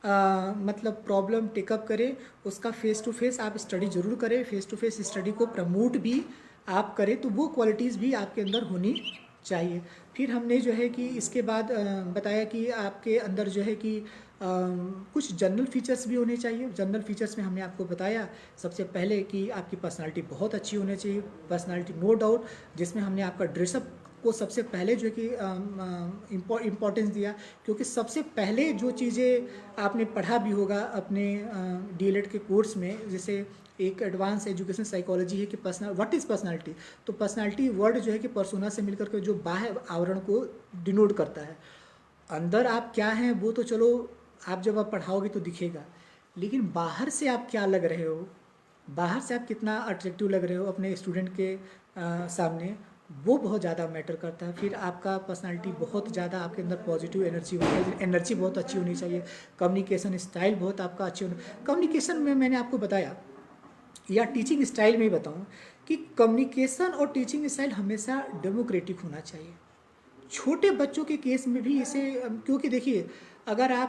मतलब प्रॉब्लम टेकअप करें उसका फेस टू फेस आप स्टडी ज़रूर करें, फेस टू फेस स्टडी को प्रमोट भी आप करें, तो वो क्वालिटीज़ भी आपके अंदर होनी चाहिए। फिर हमने जो है कि इसके बाद बताया कि आपके अंदर जो है कि कुछ जनरल फीचर्स भी होने चाहिए। जनरल फीचर्स में हमने आपको बताया सबसे पहले कि आपकी पर्सनालिटी बहुत अच्छी होनी चाहिए, पर्सनालिटी नो डाउट, जिसमें हमने आपका ड्रेसअप को सबसे पहले जो है कि इम्पोर्टेंस दिया, क्योंकि सबसे पहले जो चीज़ें आपने पढ़ा भी होगा अपने डीएलएड के कोर्स में, जैसे एक एडवांस एजुकेशन साइकोलॉजी है कि पर्सनल व्हाट इज़ पर्सनालिटी। तो पर्सनालिटी वर्ड जो है कि पर्सोना से मिलकर के जो बाह्य आवरण को डिनोट करता है, अंदर आप क्या हैं वो तो चलो आप जब आप पढ़ाओगे तो दिखेगा, लेकिन बाहर से आप क्या लग रहे हो, बाहर से आप कितना अट्रैक्टिव लग रहे हो अपने स्टूडेंट के सामने, वो बहुत ज़्यादा मैटर करता है। फिर आपका पर्सनालिटी बहुत ज़्यादा, आपके अंदर पॉजिटिव एनर्जी होती है, एनर्जी बहुत अच्छी होनी चाहिए, कम्युनिकेशन स्टाइल बहुत आपका अच्छी होना। कम्युनिकेशन में मैंने आपको बताया, या टीचिंग स्टाइल में ही बताऊँ कि कम्युनिकेशन और टीचिंग स्टाइल हमेशा डेमोक्रेटिक होना चाहिए। छोटे बच्चों के केस में भी इसे क्योंकि देखिए, अगर आप